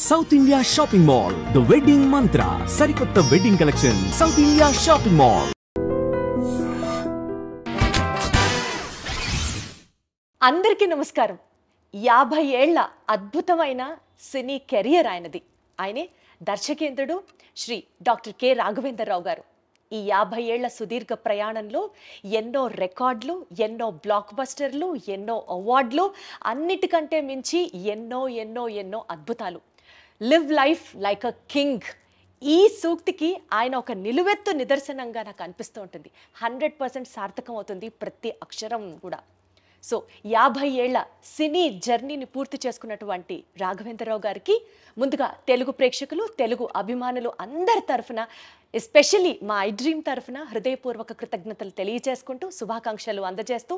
South India Shopping Mall, The Wedding Mantra, Sarikotta Wedding Collection, South India Shopping Mall. అందరికీ నమస్కారం. 50 ఏళ్ల అద్భుతమైన సినీ career ఆయనది. ఆయనే దర్శకేంద్రుడు శ్రీ డాక్టర్ కె రాఘవేంద్రరావు గారు. ఈ 50 ఏళ్ల సుదీర్ఘ ప్రయాణంలో ఎన్నో రికార్డులు, ఎన్నో బ్లాక్ బస్టర్లు, ఎన్నో అవార్డులు, అన్నిటికంటే మించి ఎన్నో అద్భుతాలు. Live life like a king. ఈ సూక్తికి ఆయన ఒక నిలువెత్తు నిదర్శనంగా నాకు అనిపిస్తూ ఉంటుంది. 100% సార్థకం అవుతుంది ప్రతి అక్షరం కూడా. సో 50 ఏళ్ల సినీ జర్నీని పూర్తి చేసుకున్నటువంటి రాఘవేంద్రరావు గారికి ముందుగా తెలుగు ప్రేక్షకులు, తెలుగు అభిమానులు అందరి తరఫున, ఎస్పెషల్లీ మా ఐ డ్రీమ్ తరఫున హృదయపూర్వక కృతజ్ఞతలు తెలియజేసుకుంటూ, శుభాకాంక్షలు అందజేస్తూ,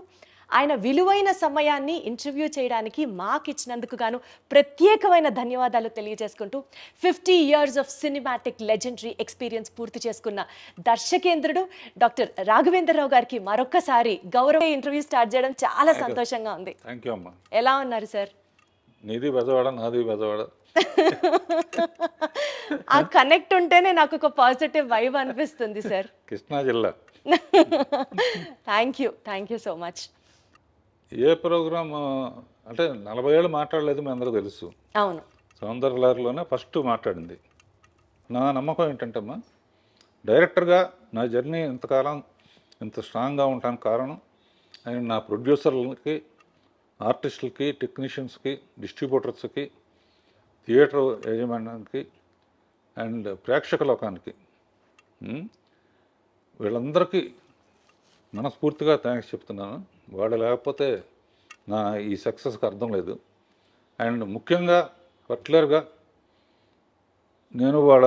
ఆయన విలువైన సమయాన్ని ఇంటర్వ్యూ చేయడానికి మాకు ఇచ్చినందుకు గాను ప్రత్యేకమైన ధన్యవాదాలు తెలియజేసుకుంటూ, 50 years of cinematic legendary experience పూర్తి చేసుకున్న దర్శకేంద్రుడు డాక్టర్ రాఘవేంద్రరావు గారికి మరొక్కసారి గౌరవ ఇంటర్వ్యూ స్టార్ట్ చేయడం చాలా సంతోషంగా ఉంది. థ్యాంక్ యూ అమ్మా. ఎలా ఉన్నారు సార్? నీది బెజవాడ, నాది బెజవాడ. ఆ కనెక్ట్ ఉంటేనే నాకు ఒక పాజిటివ్ వైబ్ అనిపిస్తుంది సార్. కృష్ణా జిల్లా. Thank you so much. ఏ ప్రోగ్రామ్ అంటే 40 ఏళ్ళు మాట్లాడలేదు, మీ అందరూ తెలుసు. అవును, సౌందర్యలహరిలోనే ఫస్ట్ మాట్లాడింది. నా నమ్మకం ఏంటంటే అమ్మా, డైరెక్టర్గా నా జర్నీ ఇంతకాలం ఇంత స్ట్రాంగ్గా ఉండడానికి కారణం ఆయన నా ప్రొడ్యూసర్లకి, ఆర్టిస్టులకి, టెక్నీషియన్స్కి, డిస్ట్రిబ్యూటర్స్కి, థియేటర్ యాజమాన్యానికి అండ్ ప్రేక్షక లోకానికి, వీళ్ళందరికీ మనస్ఫూర్తిగా థ్యాంక్స్ చెప్తున్నాను. వాళ్ళు లేకపోతే నా ఈ సక్సెస్కి అర్థం లేదు. అండ్ ముఖ్యంగా పర్టికులర్గా నేను వాళ్ళ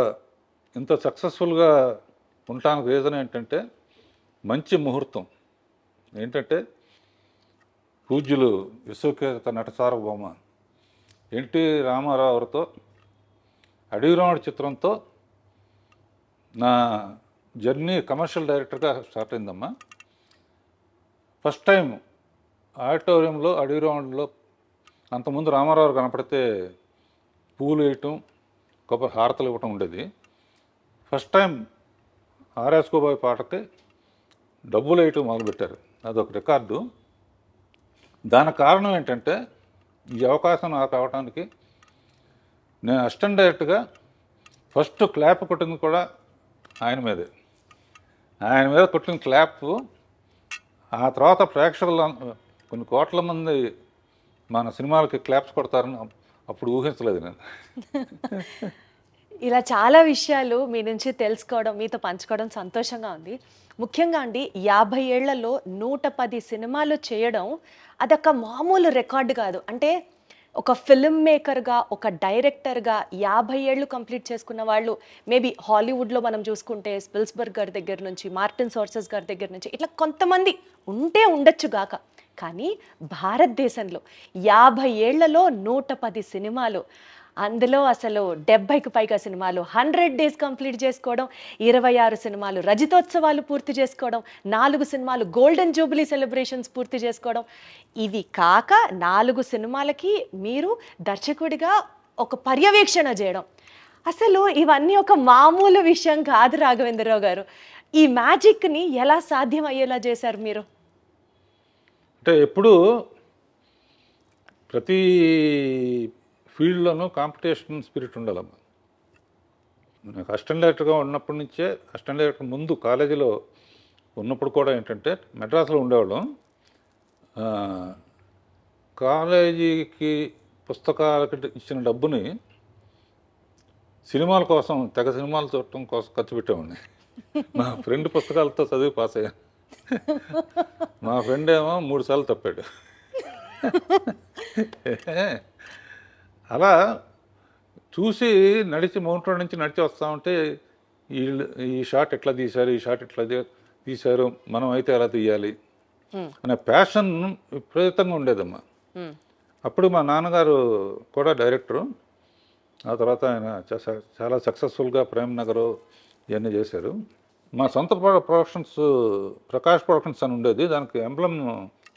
ఇంత సక్సెస్ఫుల్గా ఉండటానికి రీజన్ ఏంటంటే మంచి ముహూర్తం. ఏంటంటే పూజ్యులు విశ్వఖ్యాత నట సార్వభౌమ ఎన్టీ రామారావు గారితో అడవిరాముడు చిత్రంతో నా జర్నీ కమర్షియల్ డైరెక్టర్గా స్టార్ట్ అయిందమ్మా. ఫస్ట్ టైం ఆడిటోరియంలో అడవిరాముడిలో అంతకుముందు రామారావు కనపడితే పూలు వేయటం, కొబ్బరి హారతలు ఇవ్వటం ఉండేది. ఫస్ట్ టైం ఆర్ఎస్కోబాయ్ పాటకి డబ్బులు వేయటం మొదలుపెట్టారు. అదొక రికార్డు. దానికి కారణం ఏంటంటే ఈ అవకాశం నాకు అవడానికి నేను అసిస్టెంట్ డైరెక్టర్గా ఫస్ట్ క్లాప్ కొట్టింది కూడా ఆయన మీదే. ఆయన మీద కొట్టిన క్లాప్ ఆ తర్వాత ప్రేక్షకులు కొన్ని కోట్ల మంది మన సినిమాలకి క్లాప్స్ కొడతారని అప్పుడు ఊహించలేదు నేను. ఇలా చాలా విషయాలు మీ నుంచి తెలుసుకోవడం, మీతో పంచుకోవడం సంతోషంగా ఉంది. ముఖ్యంగా అండి, 50 ఏళ్లలో 110 సినిమాలు చేయడం అదొక మామూలు రికార్డు కాదు. అంటే ఒక ఫిల్మ్ మేకర్గా, ఒక డైరెక్టర్గా 50 ఏళ్ళు కంప్లీట్ చేసుకున్న వాళ్ళు మేబీ హాలీవుడ్లో మనం చూసుకుంటే స్పిల్స్బర్గ్ గారి దగ్గర నుంచి, మార్టిన్ స్కార్సెస్ గారి దగ్గర నుంచి ఇట్లా కొంతమంది ఉండొచ్చు గాక, కానీ భారతదేశంలో 50 ఏళ్లలో 110 సినిమాలు, అందులో అసలు 70కి పైగా సినిమాలు 100 days కంప్లీట్ చేసుకోవడం, 26 సినిమాలు రజతోత్సవాలు పూర్తి చేసుకోవడం, 4 సినిమాలు గోల్డెన్ జూబిలీ సెలబ్రేషన్స్ పూర్తి చేసుకోవడం, ఇది కాక 4 సినిమాలకి మీరు దర్శకుడిగా ఒక పర్యవేక్షణ చేయడం, అసలు ఇవన్నీ ఒక మామూలు విషయం కాదు రాఘవేంద్రరావు గారు. ఈ మ్యాజిక్ని ఎలా సాధ్యం అయ్యేలా చేశారు మీరు? అంటే ఎప్పుడు ప్రతి ఫీల్డ్లోనూ కాంపిటీషన్ స్పిరిట్ ఉండాలమ్మా. నాకు అసిస్టెంట్ డైరెక్టర్గా ఉన్నప్పటి నుంచే, అసిస్టెంట్ డైరెక్టర్ ముందు కాలేజీలో ఉన్నప్పుడు కూడా ఏంటంటే మెడ్రాస్లో ఉండేవాళ్ళం. కాలేజీకి పుస్తకాలకి ఇచ్చిన డబ్బుని సినిమాల కోసం, తెగ సినిమాలు చూడటం కోసం ఖర్చు పెట్టేవాడిని. మా ఫ్రెండ్ పుస్తకాలతో చదివి పాస్ అయ్యాను. మా ఫ్రెండ్ ఏమో 3 సార్లు తప్పాడు. అలా చూసి నడిచి మౌంట్ రోడ్ నుంచి నడిచి వస్తూ ఉంటే ఈ షాట్ ఎట్లా తీశారు, ఈ షాట్ ఎట్లా తీశారు, మనం అయితే ఎలా తీయాలి అనే ప్యాషన్ విపరీతంగా ఉండేదమ్మా. అప్పుడు మా నాన్నగారు కూడా డైరెక్టరు. ఆ తర్వాత ఆయన చాలా సక్సెస్ఫుల్గా ప్రేమ్ నగర్ ఇవన్నీ చేశారు. మా సొంత ప్రొడక్షన్స్ ప్రకాష్ ప్రొడక్షన్స్ అని ఉండేది. దానికి ఎంబ్లమ్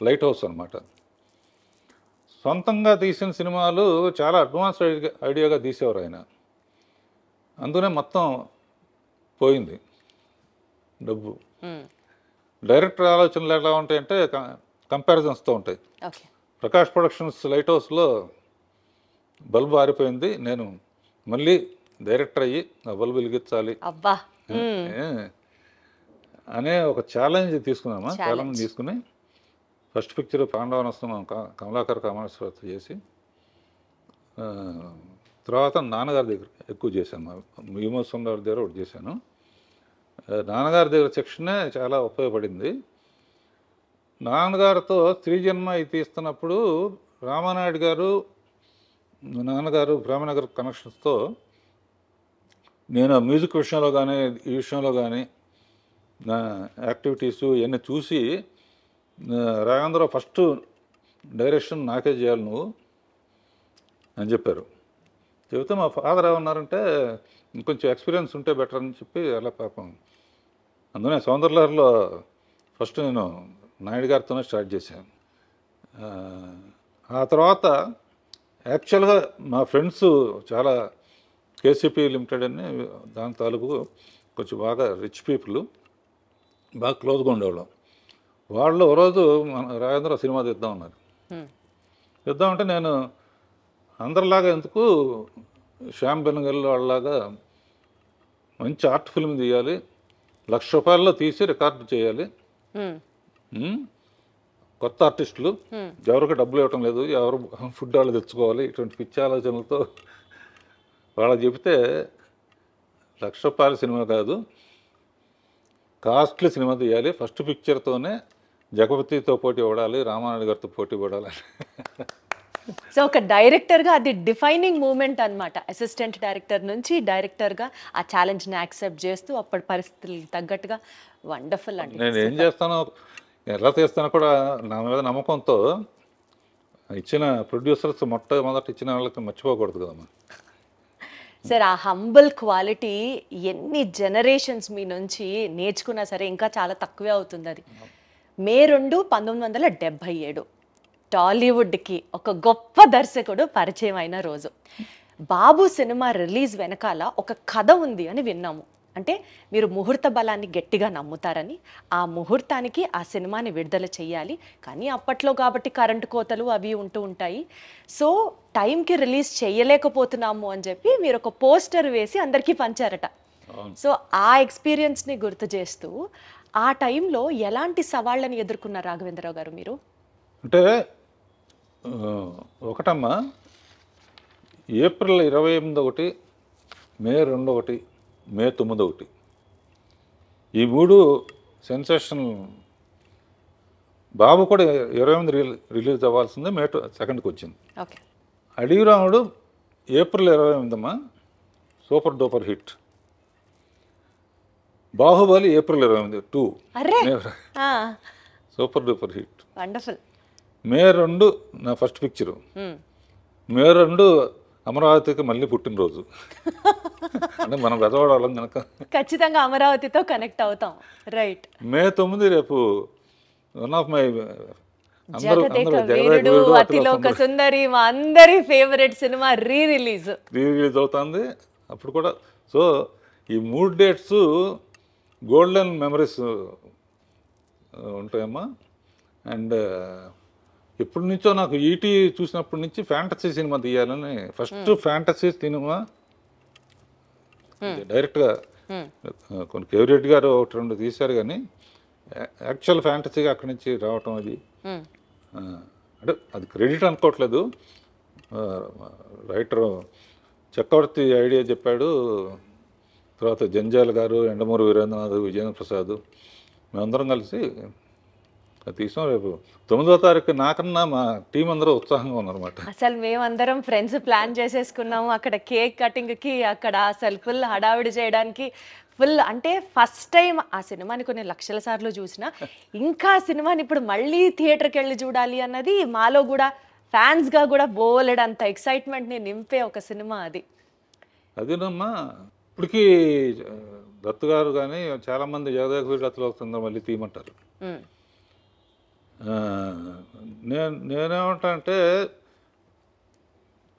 లైట్ హౌస్ అనమాట. సొంతంగా తీసిన సినిమాలు చాలా అడ్వాన్స్ ఐడియాగా తీసేవారు ఆయన. అందుకనే మొత్తం పోయింది డబ్బు. డైరెక్టర్ ఆలోచనలు ఎలా ఉంటాయంటే కంపారిజన్స్తో ఉంటాయి. ఓకే. ప్రకాష్ ప్రొడక్షన్స్ లైట్ హౌస్లో బల్బు ఆరిపోయింది, నేను మళ్ళీ డైరెక్టర్ అయ్యి ఆ బల్బు వెలిగించాలి అబ్బా అనే ఒక ఛాలెంజ్ తీసుకున్నామా. ఛాలెంజ్ తీసుకుని ఫస్ట్ పిక్చర్ పాండవనస్తం కమలాకర్ కామేశ్వరతో చేసి తర్వాత నాన్నగారి దగ్గర ఎక్కువ చేశాను. విమోచన గారి దగ్గర ఒకటి చేశాను. నాన్నగారి దగ్గర సెక్షనే చాలా ఉపయోగపడింది. నాన్నగారితో స్త్రీ జన్మ ఇది తీస్తున్నప్పుడు రామానాయుడు గారు నాన్నగారు ప్రేమనగర్ కనెక్షన్స్తో నేను మ్యూజిక్ విషయంలో కానీ ఈ విషయంలో కానీ నా యాక్టివిటీసు ఇవన్నీ చూసి రాఘవేంద్రరావు ఫస్ట్ డైరెక్షన్ నాకే చేయాలి నువ్వు అని చెప్పారు. చెబితే మా ఫాదర్ ఏమన్నారంటే ఇంకొంచెం ఎక్స్పీరియన్స్ ఉంటే బెటర్ అని చెప్పి అలా పాపం అందుకనే సౌందర్యలహరిలో ఫస్ట్ నేను నాయుడు గారితోనే స్టార్ట్ చేశాను. ఆ తర్వాత యాక్చువల్గా మా ఫ్రెండ్స్ చాలా కేసీపీ లిమిటెడ్ అని దాని తాలూకు కొంచెం బాగా రిచ్ పీపుల్, బాగా క్లోజ్గా ఉండేవాళ్ళం. వాళ్ళు రోజు రాఘవేంద్ర సినిమా తీద్దామన్నారు. తీద్దామంటే నేను అందరిలాగా ఎందుకు శ్యామ్ బెనగల్ వాళ్ళలాగా మంచి ఆర్ట్ ఫిల్మ్ తీయాలి, ₹1,00,000 తీసి రికార్డు చేయాలి, కొత్త ఆర్టిస్టులు ఎవరికి డబ్బులు ఇవ్వటం లేదు, ఎవరు ఫుడ్ వాళ్ళు తెచ్చుకోవాలి, ఇటువంటి పిచ్చి ఆలోచనలతో వాళ్ళకి చెబితే ₹1,00,000 సినిమా కాదు, కాస్ట్లీ సినిమా తీయాలి, ఫస్ట్ పిక్చర్తోనే జగపతితో పోటీ పడాలి, రామానాయుడు గారితో పోటీ పడాలి. సో ఒక డైరెక్టర్గా అది డిఫైనింగ్ మూమెంట్ అనమాట. అసిస్టెంట్ డైరెక్టర్ నుంచి డైరెక్టర్గా ఆ ఛాలెంజ్ని యాక్సెప్ట్ చేస్తూ అప్పటి పరిస్థితులకు తగ్గట్టుగా వండర్ఫుల్ అండి. నేను ఏం చేస్తానో ఎలా చేస్తానో కూడా నా మీద నమ్మకంతో ఇచ్చిన ప్రొడ్యూసర్స్ మొట్టమొదటి ఇచ్చిన వాళ్ళకి మర్చిపోకూడదు కదమ్మా. సార్ ఆ హంబుల్ క్వాలిటీ ఎన్ని జనరేషన్స్ మీ నుంచి నేర్చుకున్నా సరే ఇంకా చాలా తక్కువే అవుతుంది. అది మే 2, 1977 టాలీవుడ్కి ఒక గొప్ప దర్శకుడు పరిచయం అయిన రోజు. బాబు సినిమా రిలీజ్ వెనకాల ఒక కథ ఉంది అని విన్నాము. అంటే మీరు ముహూర్త బలాన్ని గట్టిగా నమ్ముతారని, ఆ ముహూర్తానికి ఆ సినిమాని విడుదల చేయాలి, కానీ అప్పట్లో కాబట్టి కరెంటు కోతలు అవి ఉంటూ ఉంటాయి, సో టైంకి రిలీజ్ చేయలేకపోతున్నాము అని చెప్పి మీరు ఒక పోస్టర్ వేసి అందరికీ పంచారట. సో ఆ ఎక్స్పీరియన్స్ని గుర్తు చేస్తూ ఆ టైంలో ఎలాంటి సవాళ్ళని ఎదుర్కొన్నారు రాఘవేంద్రరావు గారు మీరు? అంటే ఒకటమ్మా, ఏప్రిల్ 28 ఒకటి, మే 2 ఒకటి, మే 9 ఒకటి, ఈ 3 సెన్సేషన్. బాబు కూడా 28 రిలీజ్ అవ్వాల్సిందే, మే 2కి వచ్చింది. ఓకే. అడిగిరాముడు ఏప్రిల్ 28 అమ్మా super duper hit. Baahubali April 28 2 super duper hit. Wonderful. May 2 నా ఫస్ట్ పిక్చరు, మే 2 అమరావతికి మళ్ళీ పుట్టినరోజు. అంటే మనం బెదవాడాలం కనుక ఖచ్చితంగా అమరావతితో కనెక్ట్ అవుతాం. రైట్. మే 9 రేపు one of my Veerudu Athiloka Sundari మా అందరి ఫేవరెట్ సినిమా రీ రిలీజ్ అవుతుంది అప్పుడు కూడా. సో ఈ 3 డేట్స్ గోల్డెన్ మెమరీస్ ఉంటాయమ్మా. అండ్ ఎప్పటి నుంచో నాకు ఈటీ చూసినప్పటి నుంచి ఫ్యాంటసీ సినిమా తీయాలని, ఫస్ట్ ఫ్యాంటసీ సినిమా డైరెక్ట్గా కొన్ని కేవీరెడ్డి గారు 1-2 తీశారు, కానీ యాక్చువల్ ఫ్యాంటసీగా అక్కడి నుంచి రావటం అది అంటే అది క్రెడిట్ అనుకోవట్లేదు. రైటర్ చక్రవర్తి ఐడియా చెప్పాడు, తర్వాత జంజాల గారు, ఎండమూరి వీరేంద్రనాథ్, విజయేంద్ర ప్రసాద్ మేమందరం కలిసి తీసాం. రేపు 9వ తారీఖు నాకన్నా మా టీం అందరూ ఉత్సాహంగా ఉన్నారన్నమాట. అసలు మేమందరం ఫ్రెండ్స్ ప్లాన్ చేసేసుకున్నాము. అక్కడ కేక్ కటింగ్కి అక్కడ అసలు ఫుల్ హడావిడి చేయడానికి ఫుల్. అంటే ఫస్ట్ టైం ఆ సినిమాని కొన్ని లక్షల సార్లు చూసినా ఇంకా సినిమాని ఇప్పుడు మళ్ళీ థియేటర్కి వెళ్ళి చూడాలి అన్నది మాలో కూడా ఫ్యాన్స్గా కూడా బోలెడంత ఎక్సైట్మెంట్ని నింపే ఒక సినిమా అది. అదేనమ్మా, ఇప్పటికీ దత్తు గారు కానీ చాలామంది జగదేకవీరుడు వస్తుందో మళ్ళీ తీయమంటారు. నేనేమంటా అంటే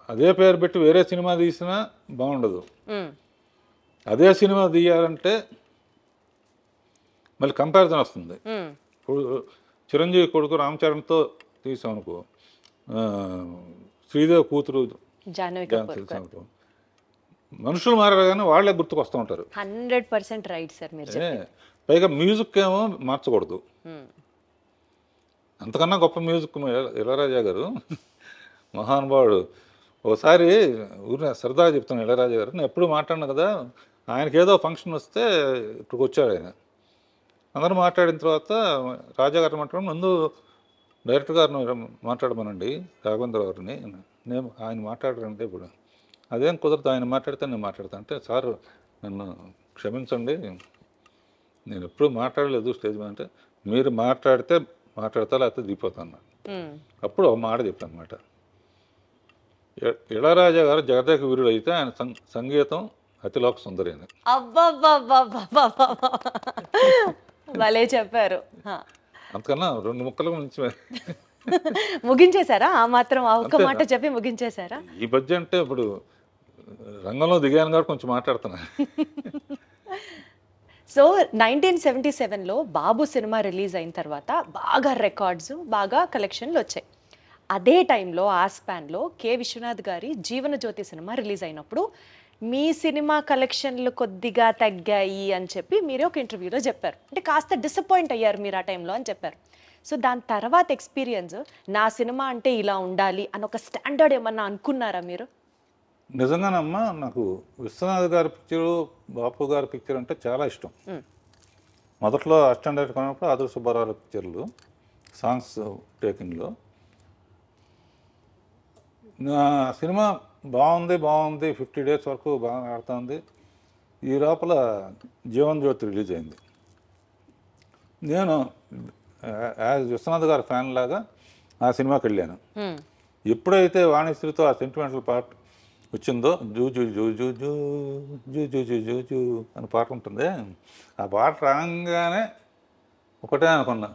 అదే పేరు పెట్టి వేరే సినిమా తీసినా బాగుండదు. ఉమ్, అదే సినిమా తీయాలంటే మళ్ళీ కంపారిజన్ వస్తుంది. ఉమ్, ఇప్పుడు చిరంజీవి కొడుకు రామ్ చరణ్తో తీసాం అనుకో, శ్రీదేవి కూతురు జాహ్నవి ఝాన్సీ కపూర్ తీసాం అనుకో, మనుషులు మారారు కానీ వాళ్ళే గుర్తుకొస్తూ ఉంటారు. 100% రైట్ సార్ మీరు చెప్పింది. పైగా మ్యూజిక్ ఏమో మార్చకూడదు. ఉమ్, అంతకన్నా గొప్ప మ్యూజిక్ ఇళయరాజా గారు మహానుభావుడు. ఒకసారి ఊరిని సరదాగా చెప్తాను, ఇళయరాజా గారు నేను ఎప్పుడు మాట్లాడినా కదా, ఆయనకి ఏదో ఫంక్షన్ వస్తే ఇక్కడికి వచ్చాడు ఆయన. అందరూ మాట్లాడిన తర్వాత రాజా గారు మాట్లాడడం, ముందు డైరెక్టర్ గారిని మాట్లాడమనండి రాఘవేంద్ర గారిని, నేను ఆయన మాట్లాడరంటే ఇప్పుడు అదేం కుదరదు, ఆయన మాట్లాడితే నేను మాట్లాడతాను అంటే, సార్ నన్ను క్షమించండి, నేను ఎప్పుడు మాట్లాడలేదు స్టేజ్ మీద అంటే, మీరు మాట్లాడితే మాట్లాడతా లేకపోతే దిగిపోతాను. ఉమ్, అప్పుడు ఒక మాట చెప్పాను అనమాట, ఇళయరాజా గారు జగదేక వీరుడు అయితే ఆయన సంగీతం అతిలోక సుందరి అని. అబ్బబ్బబ్బబ్బబ్బబ్బబ్బ. భలే చెప్పారు. హా. అంతకన్నా 2 ముక్కల నుంచి ముగించేశారా? ఆ మాత్రం ఆ ఒక్క అంతే. మాట చెప్పి ముగించేశారా? ఈ మధ్య అంటే ఇప్పుడు రంగంలో దిగాను కాబట్టి కొంచెం మాట్లాడుతున్నా. సో 1977లో బాబు సినిమా రిలీజ్ అయిన తర్వాత బాగా రికార్డ్స్, బాగా కలెక్షన్లు వచ్చాయి. అదే టైంలో ఆ స్పాన్లో కె విశ్వనాథ్ గారి జీవనజ్యోతి సినిమా రిలీజ్ అయినప్పుడు మీ సినిమా కలెక్షన్లు కొద్దిగా తగ్గాయి అని చెప్పి మీరే ఒక ఇంటర్వ్యూలో చెప్పారు. అంటే కాస్త డిసప్పాయింట్ అయ్యారు మీరు ఆ టైంలో అని చెప్పారు. సో దాని తర్వాత ఎక్స్పీరియన్స్, నా సినిమా అంటే ఇలా ఉండాలి అని ఒక స్టాండర్డ్ ఏమన్నా అనుకున్నారా మీరు? నిజంగానమ్మా నాకు విశ్వనాథ్ గారి పిక్చరు, బాపు గారి పిక్చర్ అంటే చాలా ఇష్టం. మొదట్లో అసిస్టెంట్ డైరెక్టర్ కొన్నప్పుడు ఆదుర్ సుబ్బారావు పిక్చర్లు సాంగ్స్ టేకింగ్లో నా సినిమా బాగుంది 50 డేస్ వరకు బాగా ఆడుతుంది. ఈ లోపల జీవన్ జ్యోతి రిలీజ్ అయింది. నేను యాజ్ విశ్వనాథ్ గారి ఫ్యాన్ లాగా ఆ సినిమాకి వెళ్ళాను. ఎప్పుడైతే వాణిశ్రీతో ఆ సెంటిమెంటల్ పార్ట్ వచ్చిందో, zoo zoo zoo zoo zoo zoo zoo zoo zoo zoo అని పాట ఉంటుంది, ఆ పాట రాగానే ఒకటే అనుకున్నా,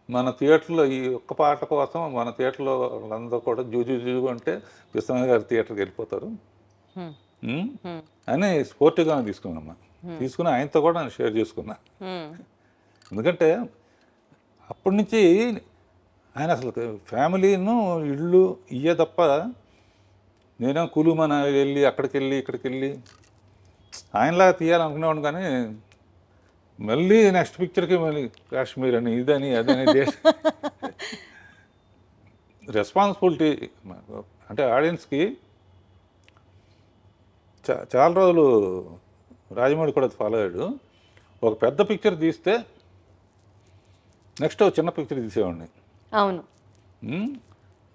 మన థియేటర్లో ఈ ఒక్క పాట కోసం మన థియేటర్లో వాళ్ళందరూ కూడా జూ జూ జూ అంటే విశ్వనాథ్ గారి థియేటర్కి వెళ్ళిపోతారు అని స్పోర్టివ్గానే తీసుకున్నామ్మా. తీసుకుని ఆయనతో కూడా నేను షేర్ చేసుకున్నా. ఎందుకంటే అప్పటి నుంచి ఆయన అసలు ఫ్యామిలీను ఇళ్ళు ఇయ్యే తప్ప, నేనేం కులుమన వెళ్ళి అక్కడికి వెళ్ళి ఇక్కడికి వెళ్ళి ఆయనలాగా తీయాలనుకునేవాడు. కానీ మళ్ళీ నెక్స్ట్ పిక్చర్కి మళ్ళీ కాశ్మీర్ అని ఇదని అదని రెస్పాన్సిబిలిటీ అంటే ఆడియన్స్కి. చాలా రోజులు రాజమౌళి కూడా ఫాలో అయ్యాడు. ఒక పెద్ద పిక్చర్ తీస్తే నెక్స్ట్ ఒక చిన్న పిక్చర్ తీసేవాడిని. అవును.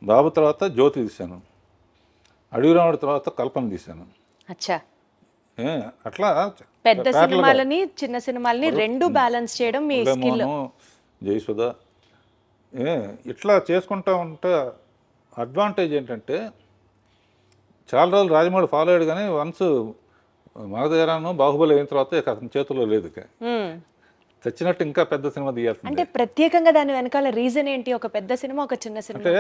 బాబు తర్వాత జ్యోతి తీశాను, అడవి రాముడి తర్వాత కల్పన తీశాను. అచ్చా. అట్లా పెద్ద సినిమాలని చిన్న సినిమాలని రెండు బ్యాలెన్స్ చేయడం మీ స్కిల్. జయసుధ ఇట్లా చేసుకుంటా ఉంటే అడ్వాంటేజ్ ఏంటంటే, చాలా రోజులు రాజమౌళి ఫాలో అయ్యాడు కానీ వన్స్ మగధీరాను బాహుబలి అయిన తర్వాత ఇక అతని చేతుల్లో లేదు. చచ్చినట్టు ఇంకా పెద్ద సినిమా తీయాల్సింది. అంటే ప్రత్యేకంగా దాని వెనకాల రీజన్ ఏంటి? ఒక పెద్ద సినిమా, ఒక చిన్న సినిమా. అంటే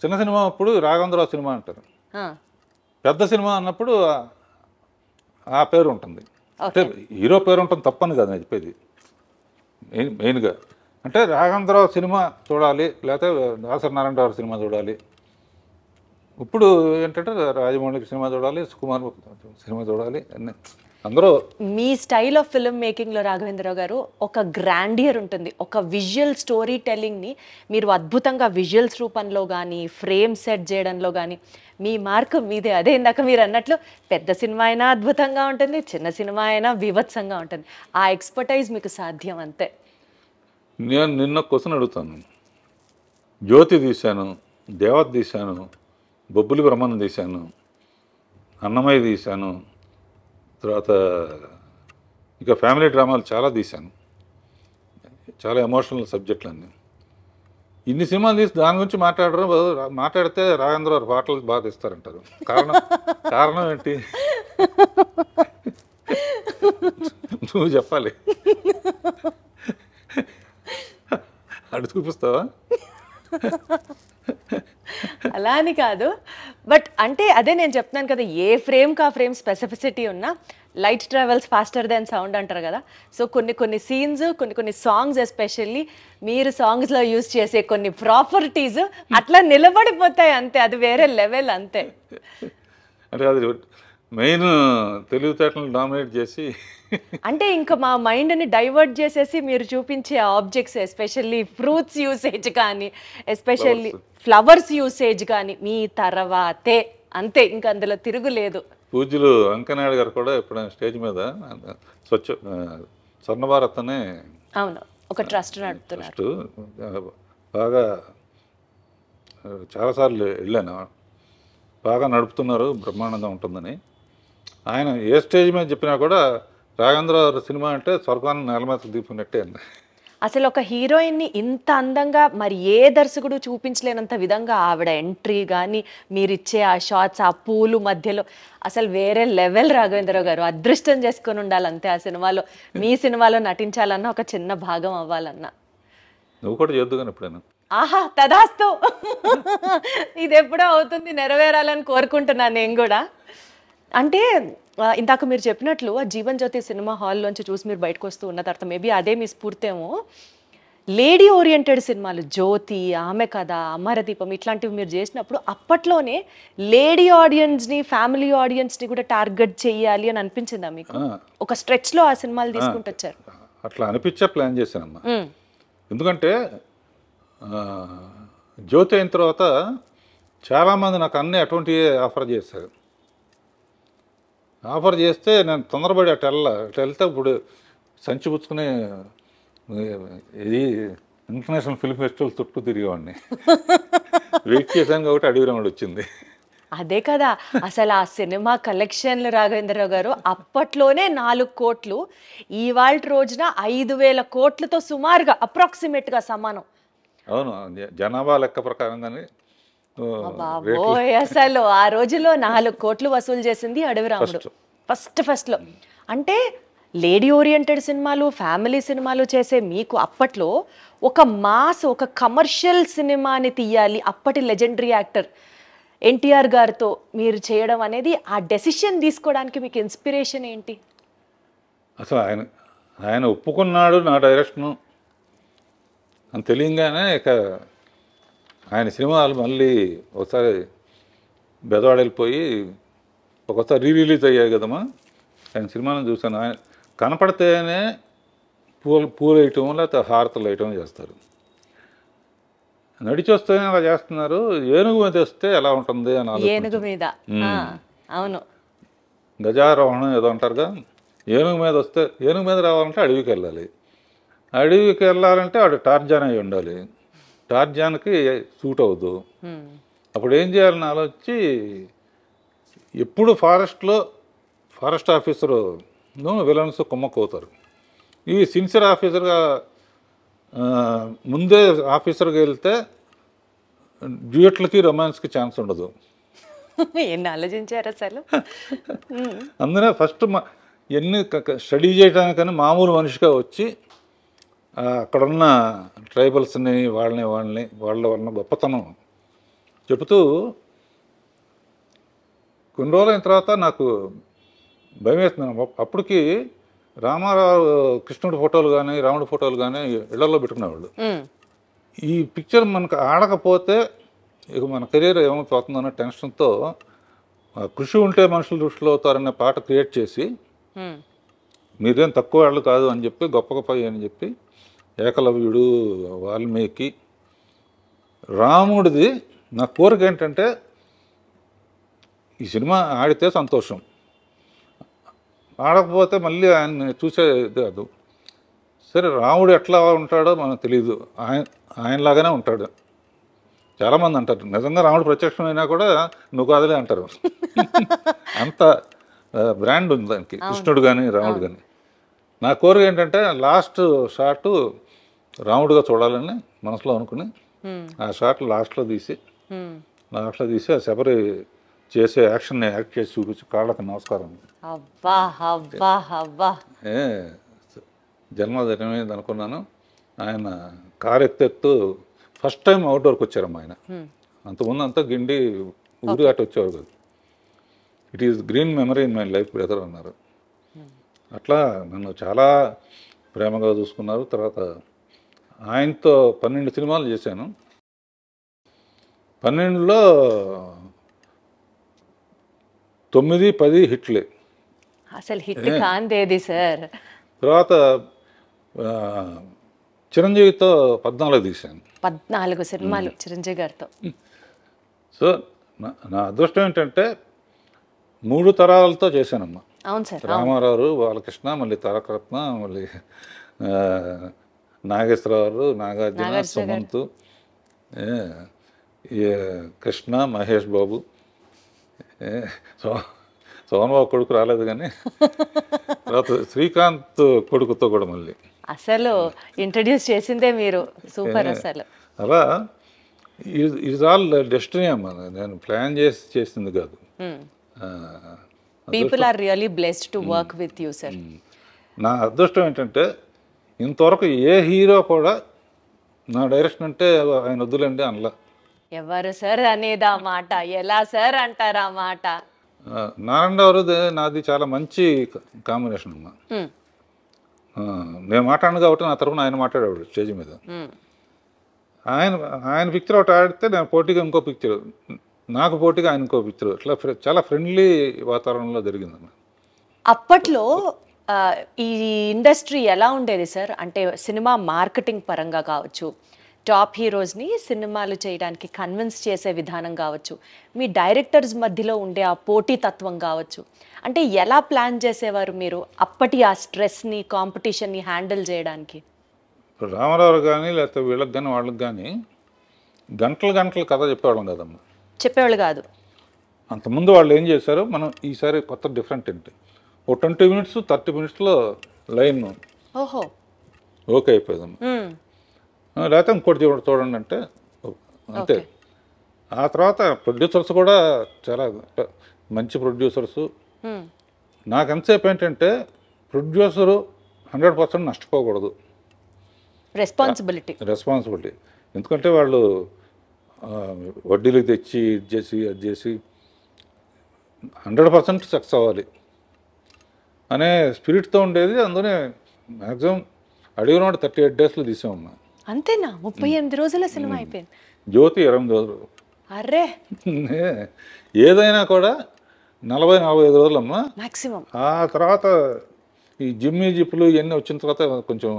చిన్న సినిమా అప్పుడు రాఘవేంద్రరావు సినిమా అంటారు, పెద్ద సినిమా అన్నప్పుడు ఆ పేరు ఉంటుంది. అంటే హీరో పేరు ఉంటుంది తప్పని కదా నేను చెప్పేది. మెయిన్గా అంటే రాఘవేంద్రరావు సినిమా చూడాలి, లేకపోతే దాసరి నారాయణరావు సినిమా చూడాలి. ఇప్పుడు ఏంటంటే రాజమౌళి సినిమా చూడాలి, సుకుమార్ సినిమా చూడాలి, అన్నీ అందరూ. మీ స్టైల్ ఆఫ్ ఫిల్మ్ మేకింగ్లో రాఘవేంద్రరావు గారు ఒక గ్రాండియర్ ఉంటుంది. ఒక విజువల్ స్టోరీ టెల్లింగ్ని మీరు అద్భుతంగా విజువల్స్ రూపంలో కానీ, ఫ్రేమ్ సెట్ చేయడంలో కానీ మీ మార్క్ మీదే. అదే ఇందాక మీరు అన్నట్లు పెద్ద సినిమా అయినా అద్భుతంగా ఉంటుంది, చిన్న సినిమా అయినా బీభత్సంగా ఉంటుంది. ఆ ఎక్స్పర్టైజ్ మీకు సాధ్యం అంతే. నేను నిన్న క్వశ్చన్ అడుగుతాను. జ్యోతి తీశాను, దేవత తీశాను, బొబ్బులి బ్రహ్మను తీశాను, అన్నమయ్య తీశాను, తర్వాత ఇంకా ఫ్యామిలీ డ్రామాలు చాలా తీశాను, చాలా ఎమోషనల్ సబ్జెక్టులన్నీ. ఇన్ని సినిమాలు తీసి దాని గురించి మాట్లాడితే రాఘవేంద్రరావు పాటలు బాగా తీస్తారంటారు. కారణం ఏంటి నువ్వు చెప్పాలి. అడు చూపిస్తావా? అలా అని కాదు, బట్ అంటే అదే నేను చెప్తున్నాను కదా, ఏ ఫ్రేమ్కి ఆ ఫ్రేమ్ స్పెసిఫిసిటీ ఉన్నా light travels faster than sound అంటారు కదా. సో కొన్ని సీన్స్, కొన్ని సాంగ్స్ ఎస్పెషల్లీ మీరు సాంగ్స్లో యూజ్ చేసే కొన్ని ప్రాపర్టీస్ అట్లా నిలబడిపోతాయి అంతే, అది వేరే లెవెల్ అంతే. అంటే అది మెయిన్ తెలివితేటలను డామినేట్ చేసి అంటే ఇంకా మా మైండ్ని డైవర్ట్ చేసేసి మీరు చూపించే ఆబ్జెక్ట్స్, ఎస్పెషల్లీ ఫ్రూట్స్ యూసేజ్ కానీ, ఎస్పెషల్లీ ఫ్లవర్స్ యూసేజ్ కానీ మీ తర్వాతే అంతే, ఇంకా అందులో తిరుగులేదు. పూజ్యులు వెంకయ్యనాయుడు గారు కూడా ఎప్పుడైనా స్టేజ్ మీద స్వర్ణ భారత్ అనే అవును ఒక ట్రస్ట్ నడుపుతున్నారు. ట్రస్ట్ బాగా చాలాసార్లు వెళ్ళాను, బాగా నడుపుతున్నారు, బ్రహ్మాండంగా ఉంటుందని. ఆయన ఏ స్టేజ్ మీద చెప్పినా కూడా రాఘవేంద్ర సినిమా అంటే స్వర్గాన్ని నేల మీద దింపినట్టే అండి. అసలు ఒక హీరోయిన్ని ఇంత అందంగా మరి ఏ దర్శకుడు చూపించలేనంత విధంగా ఆవిడ ఎంట్రీ కానీ, మీరిచ్చే ఆ షార్ట్స్, ఆ పూలు మధ్యలో అసలు వేరే లెవెల్. రాఘవేంద్రరావు గారు అదృష్టం చేసుకొని ఉండాలంతే ఆ సినిమాలో, మీ సినిమాలో నటించాలన్నా, ఒక చిన్న భాగం అవ్వాలన్నా. నువ్వు కూడా చేద్దు కానీ ఎప్పుడైనా. ఆహా తదాస్తు, ఇది ఎప్పుడో అవుతుంది, నెరవేరాలని కోరుకుంటున్నాను నేను కూడా. అంటే ఇందాక మీరు చెప్పినట్లు ఆ జీవన్ జ్యోతి సినిమా హాల్లోంచి చూసి మీరు బయటకు వస్తూ ఉన్న తర్వాత మేబీ అదే మీ స్ఫూర్తేమో, లేడీ ఓరియంటెడ్ సినిమాలు జ్యోతి, ఆమె కథ, అమరదీపం ఇట్లాంటివి మీరు చేసినప్పుడు అప్పట్లోనే లేడీ ఆడియన్స్ని, ఫ్యామిలీ ఆడియన్స్ని కూడా టార్గెట్ చేయాలి అని అనిపించిందా మీకు? ఒక స్ట్రెచ్లో ఆ సినిమాలు తీసుకుంటూ వచ్చారు. అట్లా అనిపించే ప్లాన్ చేశానమ్మా. ఎందుకంటే జ్యోతి అయిన తర్వాత చాలామంది నాకు అన్నీ అటువంటివి ఆఫర్ చేశారు. ఆఫర్ చేస్తే నేను తొందరపడి అటు వెళ్తే ఇప్పుడు సంచి పుచ్చుకుని ఇది ఇంటర్నేషనల్ ఫిల్మ్ ఫెస్టివల్ చుట్టూ తిరిగేవాడిని. వెయిట్ చేశాను కాబట్టి అడవి రాముడు వచ్చింది. అదే కదా అసలు ఆ సినిమా కలెక్షన్లు రాఘవేంద్రరావు గారు అప్పట్లోనే 4 కోట్లు, ఇవాళ రోజున 5,000 కోట్లతో సుమారుగా అప్రాక్సిమేట్గా సమానం. అవును, జనాభా లెక్క ప్రకారంగానే. బాబోయ్, అసలు ఆ రోజులో 4 కోట్లు వసూలు చేసింది అడవి రాముడు ఫస్ట్లో. అంటే లేడీ ఓరియంటెడ్ సినిమాలు, ఫ్యామిలీ సినిమాలు చేసే మీకు అప్పట్లో ఒక మాస్, ఒక కమర్షియల్ సినిమాని తీయాలి, అప్పటి లెజెండరీ యాక్టర్ ఎన్టీఆర్ గారితో మీరు చేయడం అనేది, ఆ డెసిషన్ తీసుకోవడానికి మీకు ఇన్స్పిరేషన్ ఏంటి? అసలు ఆయన ఒప్పుకున్నాడు నా డైరెక్షను అని తెలియగానే ఇక ఆయన సినిమాలు మళ్ళీ ఒకసారి బెదవాడ వెళ్ళిపోయి ఒకసారి రిలీజ్ అయ్యాయి కదమ్మా, ఆయన సినిమాను చూశాను. ఆయన కనపడితేనే పూలు వేయటం లేకపోతే హారతలు వేయటం చేస్తారు. నడిచి వస్తేనే అలా చేస్తున్నారు, ఏనుగు మీద వస్తే ఎలా ఉంటుంది అని. ఏనుగు మీద, అవును, గజారోహణం ఏదో అంటారుగా. ఏనుగు మీద వస్తే, ఏనుగు మీద రావాలంటే అడవికి వెళ్ళాలి, అడవికి వెళ్ళాలంటే వాడు టార్జాన్ అయి ఉండాలి, టార్జాన్కి సూట్ అవ్వదు. అప్పుడు ఏం చేయాలని ఆలోచించి, ఎప్పుడు ఫారెస్ట్ ఆఫీసరు విలన్స్ కుమ్మక్కవుతారు. ఈ సిన్సియర్ ఆఫీసర్గా ముందే ఆఫీసర్గా వెళ్తే డ్యూయట్లకి రొమాన్స్కి ఛాన్స్ ఉండదు. ఎన్ని ఆలోచించారు అసలు. అందునే ఫస్ట్ ఎన్ని స్టడీ చేయడానికని మామూలు మనిషిగా వచ్చి అక్కడున్న ట్రైబల్స్ని వాళ్ళ గొప్పతనం చెబుతూ, కొన్ని రోజులైన తర్వాత నాకు భయం వేస్తున్నాను. అప్పటికి రామారావు కృష్ణుడి ఫోటోలు కానీ రాముడి ఫోటోలు కానీ ఇళ్లలో పెట్టుకునేవాళ్ళు. ఈ పిక్చర్ మనకు ఆడకపోతే ఇక మన కెరీర్ ఏమైపోతుందన్న టెన్షన్తో కృషి ఉంటే మనుషులు దృష్టిలో అవుతారనే పాట క్రియేట్ చేసి, మీరేం తక్కువ వాళ్ళు కాదు అని చెప్పి, గొప్ప అని చెప్పి, ఏకలవ్యుడు, వాల్మీకి, రాముడిది నా కోరిక ఏంటంటే ఈ సినిమా ఆడితే సంతోషం, ఆడకపోతే మళ్ళీ ఆయన్ని చూసేది కాదు. సరే, రాముడు ఎట్లా ఉంటాడో మనకు తెలియదు, ఆయనలాగానే ఉంటాడు. చాలామంది అంటారు నిజంగా రాముడు ప్రత్యక్షమైనా కూడా నువ్వు కాదులే అంటారు. అంత బ్రాండ్ ఉంది దానికి, కృష్ణుడు కానీ రాముడు కానీ. నా కోరిక ఏంటంటే లాస్ట్ షాట్ రాముడుగా చూడాలని మనసులో అనుకుని ఆ షాట్ లాస్ట్లో తీసి ఆ శబరి చేసే యాక్షన్ని యాక్ట్ చేసి చూపించి కాళ్ళకి నమస్కారం. జన్మదినమైంది అనుకున్నాను. ఆయన కారు ఎత్తు ఫస్ట్ టైం అవుట్డోర్కి వచ్చారమ్మా. ఆయన అంతకుముందు అంతా గిండి ఊరు అటు వచ్చేవారు కాదు. It is green memory in my life brother అన్నారు. అట్లా నన్ను చాలా ప్రేమగా చూసుకున్నారు. తర్వాత ఆయనతో 12 సినిమాలు చేశాను. 12లో 9, 10 హిట్లే. అసలు హిట్ కాందేది సార్. తర్వాత చిరంజీవితో 14 తీశాను. 14 సినిమాలు చిరంజీవి గారితో. సో నా అదృష్టం ఏంటంటే 3 తరాలతో చేశానమ్మా. అవును సార్. రామారావు, బాలకృష్ణ, మళ్ళీ తారకరత్న, మళ్ళీ నాగేశ్వరరావు, నాగార్జున, సుమంత్, కృష్ణ, మహేష్ బాబు, సోమన్ బాబు కొడుకు రాలేదు కానీ తర్వాత శ్రీకాంత్ కొడుకుతో కూడా మళ్ళీ అసలు ఇంట్రడ్యూస్ చేసిందే మీరు. సూపర్ అసలు. అలా ఈజ్ ఆల్ డెస్టినీ అమ్మా. నేను ప్లాన్ చేసింది కాదు. People are really blessed to work with you sir. నా అదృష్టం ఏంటంటే ఇంతవరకు ఏ హీరో కూడా నా డైరెక్షన్ అంటే ఆయన వద్దులేండి అనలా. ఎవరు సార్ అనేది ఆ మాట? ఎలా సార్ అంటారు ఆ మాట? నారాయణరావు నాది చాలా మంచి కాంబినేషన్ అమ్మా. నేను మాట్లాడను కాబట్టి నా తరఫున ఆయన మాట్లాడేవాడు స్టేజ్ మీద. ఆయన పిక్చర్ ఒకటి ఆడితే నేను పోటీగా ఇంకో పిక్చర్, నాకు పోటీగా ఆయన ఇంకో పిక్చర్, ఇట్లా చాలా ఫ్రెండ్లీ వాతావరణంలో జరిగిందమ్మా. అప్పట్లో ఈ ఇండస్ట్రీ ఎలా ఉండేది సార్? అంటే సినిమా మార్కెటింగ్ పరంగా కావచ్చు, టాప్ హీరోస్ని సినిమాలు చేయడానికి కన్విన్స్ చేసే విధానం కావచ్చు, మీ డైరెక్టర్స్ మధ్యలో ఉండే ఆ పోటీతత్వం కావచ్చు, అంటే ఎలా ప్లాన్ చేసేవారు మీరు అప్పటి ఆ స్ట్రెస్ని, కాంపిటీషన్ని హ్యాండిల్ చేయడానికి? ఇప్పుడు రామారావు కానీ లేకపోతే వీళ్ళకి కానీ వాళ్ళకి కానీ గంటలు కథ చెప్పేవాళ్ళం కదమ్మా. చెప్పేవాళ్ళు కాదు. అంతకుముందు వాళ్ళు ఏం చేశారు, మనం ఈసారి కొత్త డిఫరెంట్ ఏంటి, ఓ 20 మినిట్స్ 30 మినిట్స్లో లైన్ ఓహో ఓకే అయిపోయిందమ్మా. లేకపోతే ఇంకోటి చూడండి అంటే అంతే. ఆ తర్వాత ప్రొడ్యూసర్స్ కూడా చాలా మంచి ప్రొడ్యూసర్స్. నాకు ఎంతసేపు ఏంటంటే ప్రొడ్యూసరు 100% నష్టపోకూడదు. రెస్పాన్సిబిలిటీ. ఎందుకంటే వాళ్ళు వడ్డీలు తెచ్చి అది చేసి 100% సక్సెస్ అవ్వాలి అనే స్పిరిట్తో ఉండేది. అందులోనే మ్యాక్సిమం అడిగిన 38 డేస్లో తీసామన్నా. అంతేనా? 38 రోజుల సినిమా అయిపోయింది. జ్యోతి 8 రోజులు. అరే ఏదైనా కూడా 40-45 రోజులమ్మా మాక్సిమం. ఆ తర్వాత ఈ జిప్పులు ఇవన్నీ వచ్చిన తర్వాత కొంచెం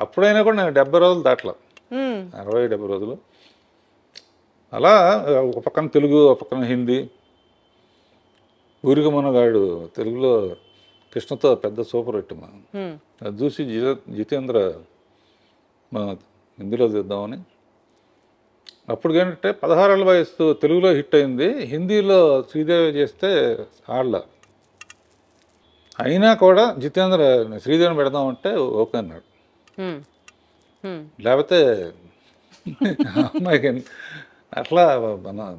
అప్పుడైనా కూడా నేను 70 రోజులు దాట్లా, 60-70 రోజులు. అలా ఒక పక్కన తెలుగు, ఒక పక్కన హిందీ. ఊరికి మనగాడు తెలుగులో కృష్ణతో పెద్ద సూపర్ హిట్ మా. అది చూసి జితేంద్ర మా హిందీలో తీద్దామని. అప్పుడు ఏంటంటే 16 ఏళ్ళ వయసు తెలుగులో హిట్ అయింది, హిందీలో శ్రీదేవి చేస్తే ఆడలా. అయినా కూడా జితేంద్ర శ్రీదేవిని పెడదామంటే ఓకే అన్నాడు. లేకపోతే అమ్మాయికి అట్లా మన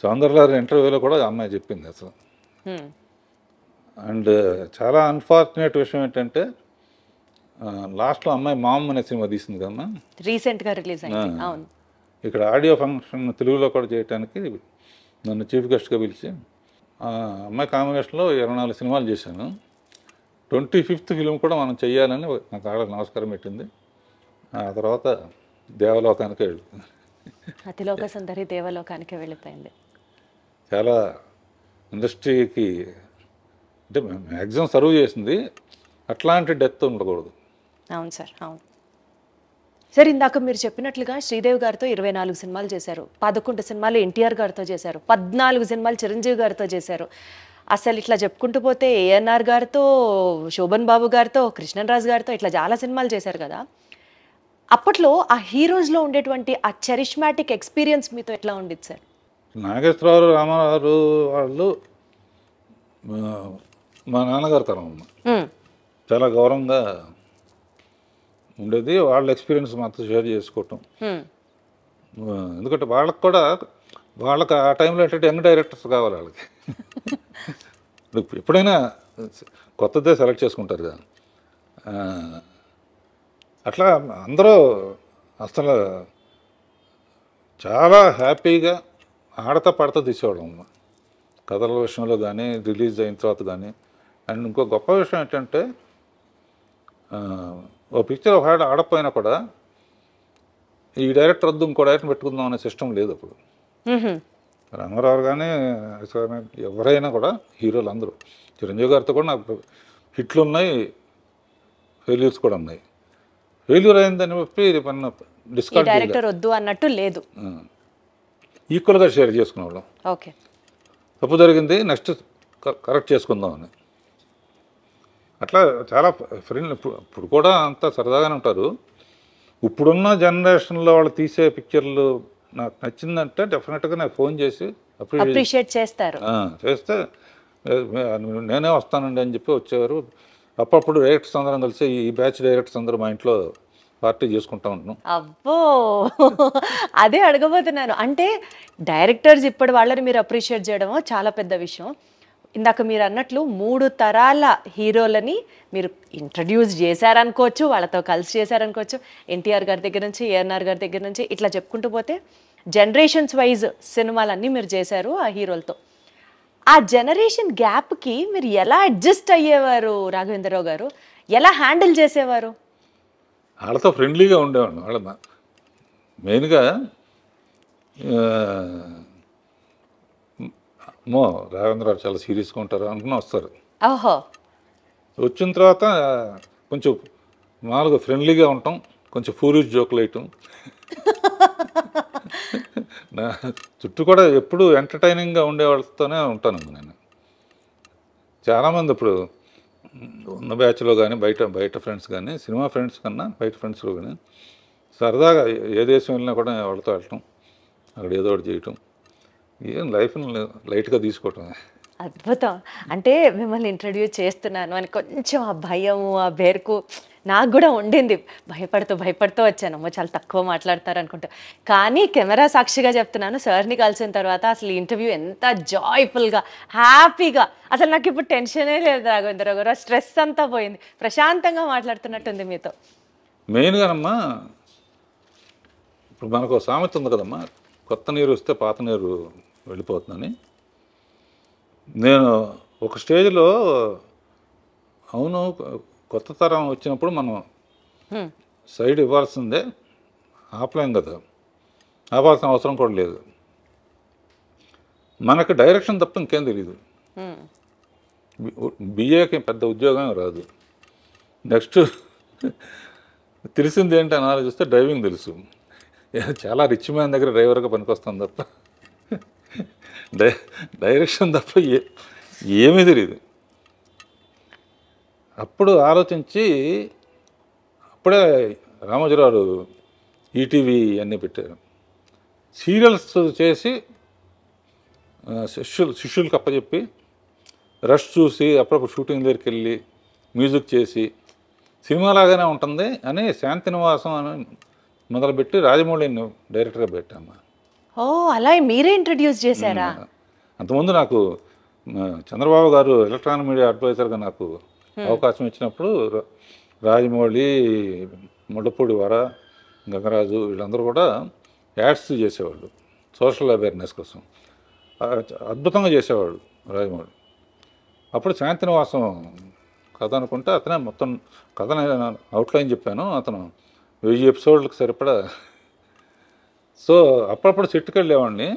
సౌందర్య ఇంటర్వ్యూలో కూడా అమ్మాయి చెప్పింది అసలు. అండ్ చాలా అన్ఫార్చునేట్ విషయం ఏంటంటే లాస్ట్లో అమ్మాయి మామ్ అనే సినిమా తీసింది కదమ్మా, రీసెంట్గా రిలీజ్ అయింది. అవును. ఇక్కడ ఆడియో ఫంక్షన్ తెలుగులో కూడా చేయడానికి నన్ను చీఫ్ గెస్ట్గా పిలిచి అమ్మాయి కాంబినేషన్లో 24 సినిమాలు చేశాను. 25th ఫిలిం కూడా మనం చెయ్యాలని నాకు ఆడ నమస్కారం పెట్టింది. ఆ తర్వాత దేవలోకానికే వెళ్తుంది. అతిలోక సుందరి దేవలోకానికే వెళ్ళిపోయింది. చాలా ఇండస్ట్రీకి అంటే మ్యాక్సిమం సర్వ్ చేసింది. అట్లాంటి డెత్ ఉండకూడదు. అవును సార్. అవును సార్. ఇందాక మీరు చెప్పినట్లుగా శ్రీదేవి గారితో 24 సినిమాలు చేశారు, 11 సినిమాలు ఎన్టీఆర్ గారితో చేశారు, 14 సినిమాలు చిరంజీవి గారితో చేశారు. అసలు ఇట్లా చెప్పుకుంటూ పోతే ఏఎన్ఆర్ గారితో, శోభన్ బాబు గారితో, కృష్ణరాజు గారితో ఇట్లా చాలా సినిమాలు చేశారు కదా. అప్పట్లో ఆ హీరోస్లో ఉండేటువంటి ఆ చరిష్మాటిక్ ఎక్స్పీరియన్స్ మీతో ఎట్లా ఉండేది సార్? నాగేశ్వరరావు, రామారావు వాళ్ళు మా నాన్నగారు తరం అమ్మ. చాలా గౌరవంగా ఉండేది. వాళ్ళ ఎక్స్పీరియన్స్ మాతో షేర్ చేసుకోవటం. ఎందుకంటే వాళ్ళకి కూడా వాళ్ళకి ఆ టైంలో ఏంటంటే యంగ్ డైరెక్టర్స్ కావాలి వాళ్ళకి. ఎప్పుడైనా కొత్తదే సెలెక్ట్ చేసుకుంటారు కదా. అట్లా అందరూ అసలు చాలా హ్యాపీగా ఆడతా పాడతా తీసేవాళ్ళం కథల విషయంలో కానీ రిలీజ్ అయిన తర్వాత కానీ. అండ్ ఇంకో గొప్ప విషయం ఏంటంటే ఓ పిక్చర్ ఒక ఆడపోయినా కూడా ఈ డైరెక్టర్ వద్దు ఇంకో డైరెక్టర్ పెట్టుకుందాం అనే సిస్టమ్ లేదు అప్పుడు. రంగారావు కానీ ఎవరైనా కూడా హీరోలు అందరూ, చిరంజీవి గారితో కూడా నాకు హిట్లు ఉన్నాయి, ఫెయిల్యూర్స్ కూడా ఉన్నాయి. ఫెయిల్యూర్ అయిందని చెప్పి మన డిస్కౌంట్ డైరెక్టర్ వద్దు అన్నట్టు లేదు, ఈక్వల్గా షేర్ చేసుకునేవాళ్ళం. ఓకే, తప్పు జరిగింది నెక్స్ట్ కరెక్ట్ చేసుకుందాం అని. అట్లా చాలా ఫ్రెండ్ ఇప్పుడు కూడా అంతా సరదాగానే ఉంటారు. ఇప్పుడున్న జనరేషన్లో వాళ్ళు తీసే పిక్చర్లు నాకు నచ్చిందంటే డెఫినెట్గా నాకు ఫోన్ చేసి అప్రిషియేట్ చేస్తారు. చేస్తే నేనే వస్తానండి అని చెప్పి వచ్చేవారు. అప్పుడప్పుడు డైరెక్టర్స్ అందరం కలిసి ఈ బ్యాచ్ డైరెక్టర్స్ అందరూ మా ఇంట్లో పార్టీ చేసుకుంటా ఉంటున్నాం. అబ్బో, అదే అడగబోతున్నాను. అంటే డైరెక్టర్స్ ఇప్పటి వాళ్ళని మీరు అప్రిషియేట్ చేయడమో చాలా పెద్ద విషయం. ఇందాక మీరు అన్నట్లు 3 తరాల హీరోలని మీరు ఇంట్రడ్యూస్ చేశారనుకోవచ్చు, వాళ్ళతో కలిసి చేశారనుకోవచ్చు. ఎన్టీఆర్ గారి దగ్గర నుంచి, ఏఎన్ఆర్ గారి దగ్గర నుంచి ఇట్లా చెప్పుకుంటూ పోతే జనరేషన్స్ వైజ్ సినిమాలన్నీ మీరు చేశారు ఆ హీరోలతో. ఆ జనరేషన్ గ్యాప్కి మీరు ఎలా అడ్జస్ట్ అయ్యేవారు రాఘవేంద్రరావు గారు? ఎలా హ్యాండిల్ చేసేవారు? వాళ్ళతో ఫ్రెండ్లీగా ఉండేవాడు. వాళ్ళ మెయిన్గా రాఘవేంద్రరావు చాలా సీరియస్గా ఉంటారు అనుకుని వస్తారు. ఓహో, వచ్చిన తర్వాత కొంచెం మామూలుగా ఫ్రెండ్లీగా ఉంటాం, కొంచెం ఫూరిష్ జోకులు వేయటం. నా చుట్టూ కూడా ఎప్పుడు ఎంటర్టైనింగ్గా ఉండే వాళ్ళతోనే ఉంటాను నేను. చాలామంది ఇప్పుడు ఉన్న బ్యాచ్లో కానీ బయట ఫ్రెండ్స్ కానీ, సినిమా ఫ్రెండ్స్ కన్నా బయట ఫ్రెండ్స్లో కానీ సరదాగా ఏ దేశం వెళ్ళినా కూడా వాళ్ళతో వెళ్ళటం, అక్కడ ఏదో ఒకటి చేయటం, ఏం లైఫ్ని లైట్గా తీసుకోవటం. అద్భుతం. అంటే మిమ్మల్ని ఇంట్రడ్యూస్ చేస్తున్నాను అని కొంచెం ఆ భయము, ఆ బెరుకు నాకు కూడా ఉండింది. భయపడుతూ వచ్చాను, అమ్మో చాలా తక్కువ మాట్లాడతారు అనుకుంటా. కానీ కెమెరా సాక్షిగా చెప్తున్నాను, సార్ని కలిసిన తర్వాత అసలు ఇంటర్వ్యూ ఎంత జాయ్ఫుల్గా, హ్యాపీగా, అసలు నాకు ఇప్పుడు టెన్షనే లేదు రాఘవేంద్రరావు గారు. స్ట్రెస్ అంతా పోయింది, ప్రశాంతంగా మాట్లాడుతున్నట్టుంది మీతో. మెయిన్గానమ్మా ఇప్పుడు మనకు సామెత ఉంది కదమ్మా, కొత్త నీరు వస్తే పాత నీరు వెళ్ళిపోతుందని. నేను ఒక స్టేజ్లో అవును కొత్త తరం వచ్చినప్పుడు మనం సైడ్ ఇవ్వాల్సిందే, ఆపలేం కదా, ఆపాల్సిన అవసరం కూడా లేదు. మనకు డైరెక్షన్ తప్ప ఇంకేం తెలియదు. బిఏకి పెద్ద ఉద్యోగం రాదు. నెక్స్ట్ తెలిసింది ఏంటి అని ఆలోచిస్తే డ్రైవింగ్ తెలుసు. చాలా రిచ్ మ్యాన్ దగ్గర డ్రైవర్గా పనికొస్తాను తప్ప డైరెక్షన్ తప్ప ఏమీ తెలియదు. అప్పుడు ఆలోచించి అప్పుడే రామోజీరావు ఈటీవీ అన్నీ పెట్టారు. సీరియల్స్ చేసి శిష్యులకు అప్పచెప్పి రష్ చూసి అప్పుడప్పుడు షూటింగ్ దగ్గరికి వెళ్ళి మ్యూజిక్ చేసి సినిమాలాగానే ఉంటుంది అని శాంతినివాసం అని మొదలుపెట్టి రాజమౌళిని డైరెక్టర్గా పెట్టాము. ఓ, అలా మీరే ఇంట్రడ్యూస్ చేశారా? అంతకుముందు నాకు చంద్రబాబు గారు ఎలక్ట్రానిక్ మీడియా అడ్వైజర్గా నాకు అవకాశం ఇచ్చినప్పుడు రాజమౌళి, ముళ్ళపూడి వర, గంగరాజు వీళ్ళందరూ కూడా యాడ్స్ చేసేవాళ్ళు సోషల్ అవేర్నెస్ కోసం. అద్భుతంగా చేసేవాడు రాజమౌళి. అప్పుడు శాంతినివాసం కథ అనుకుంటే అతనే మొత్తం కథని అవుట్లైన్ చెప్పాను. అతను 1000 ఎపిసోడ్లకు సరిపడా. సో అప్పుడప్పుడు సెట్కి వెళ్ళేవాడిని.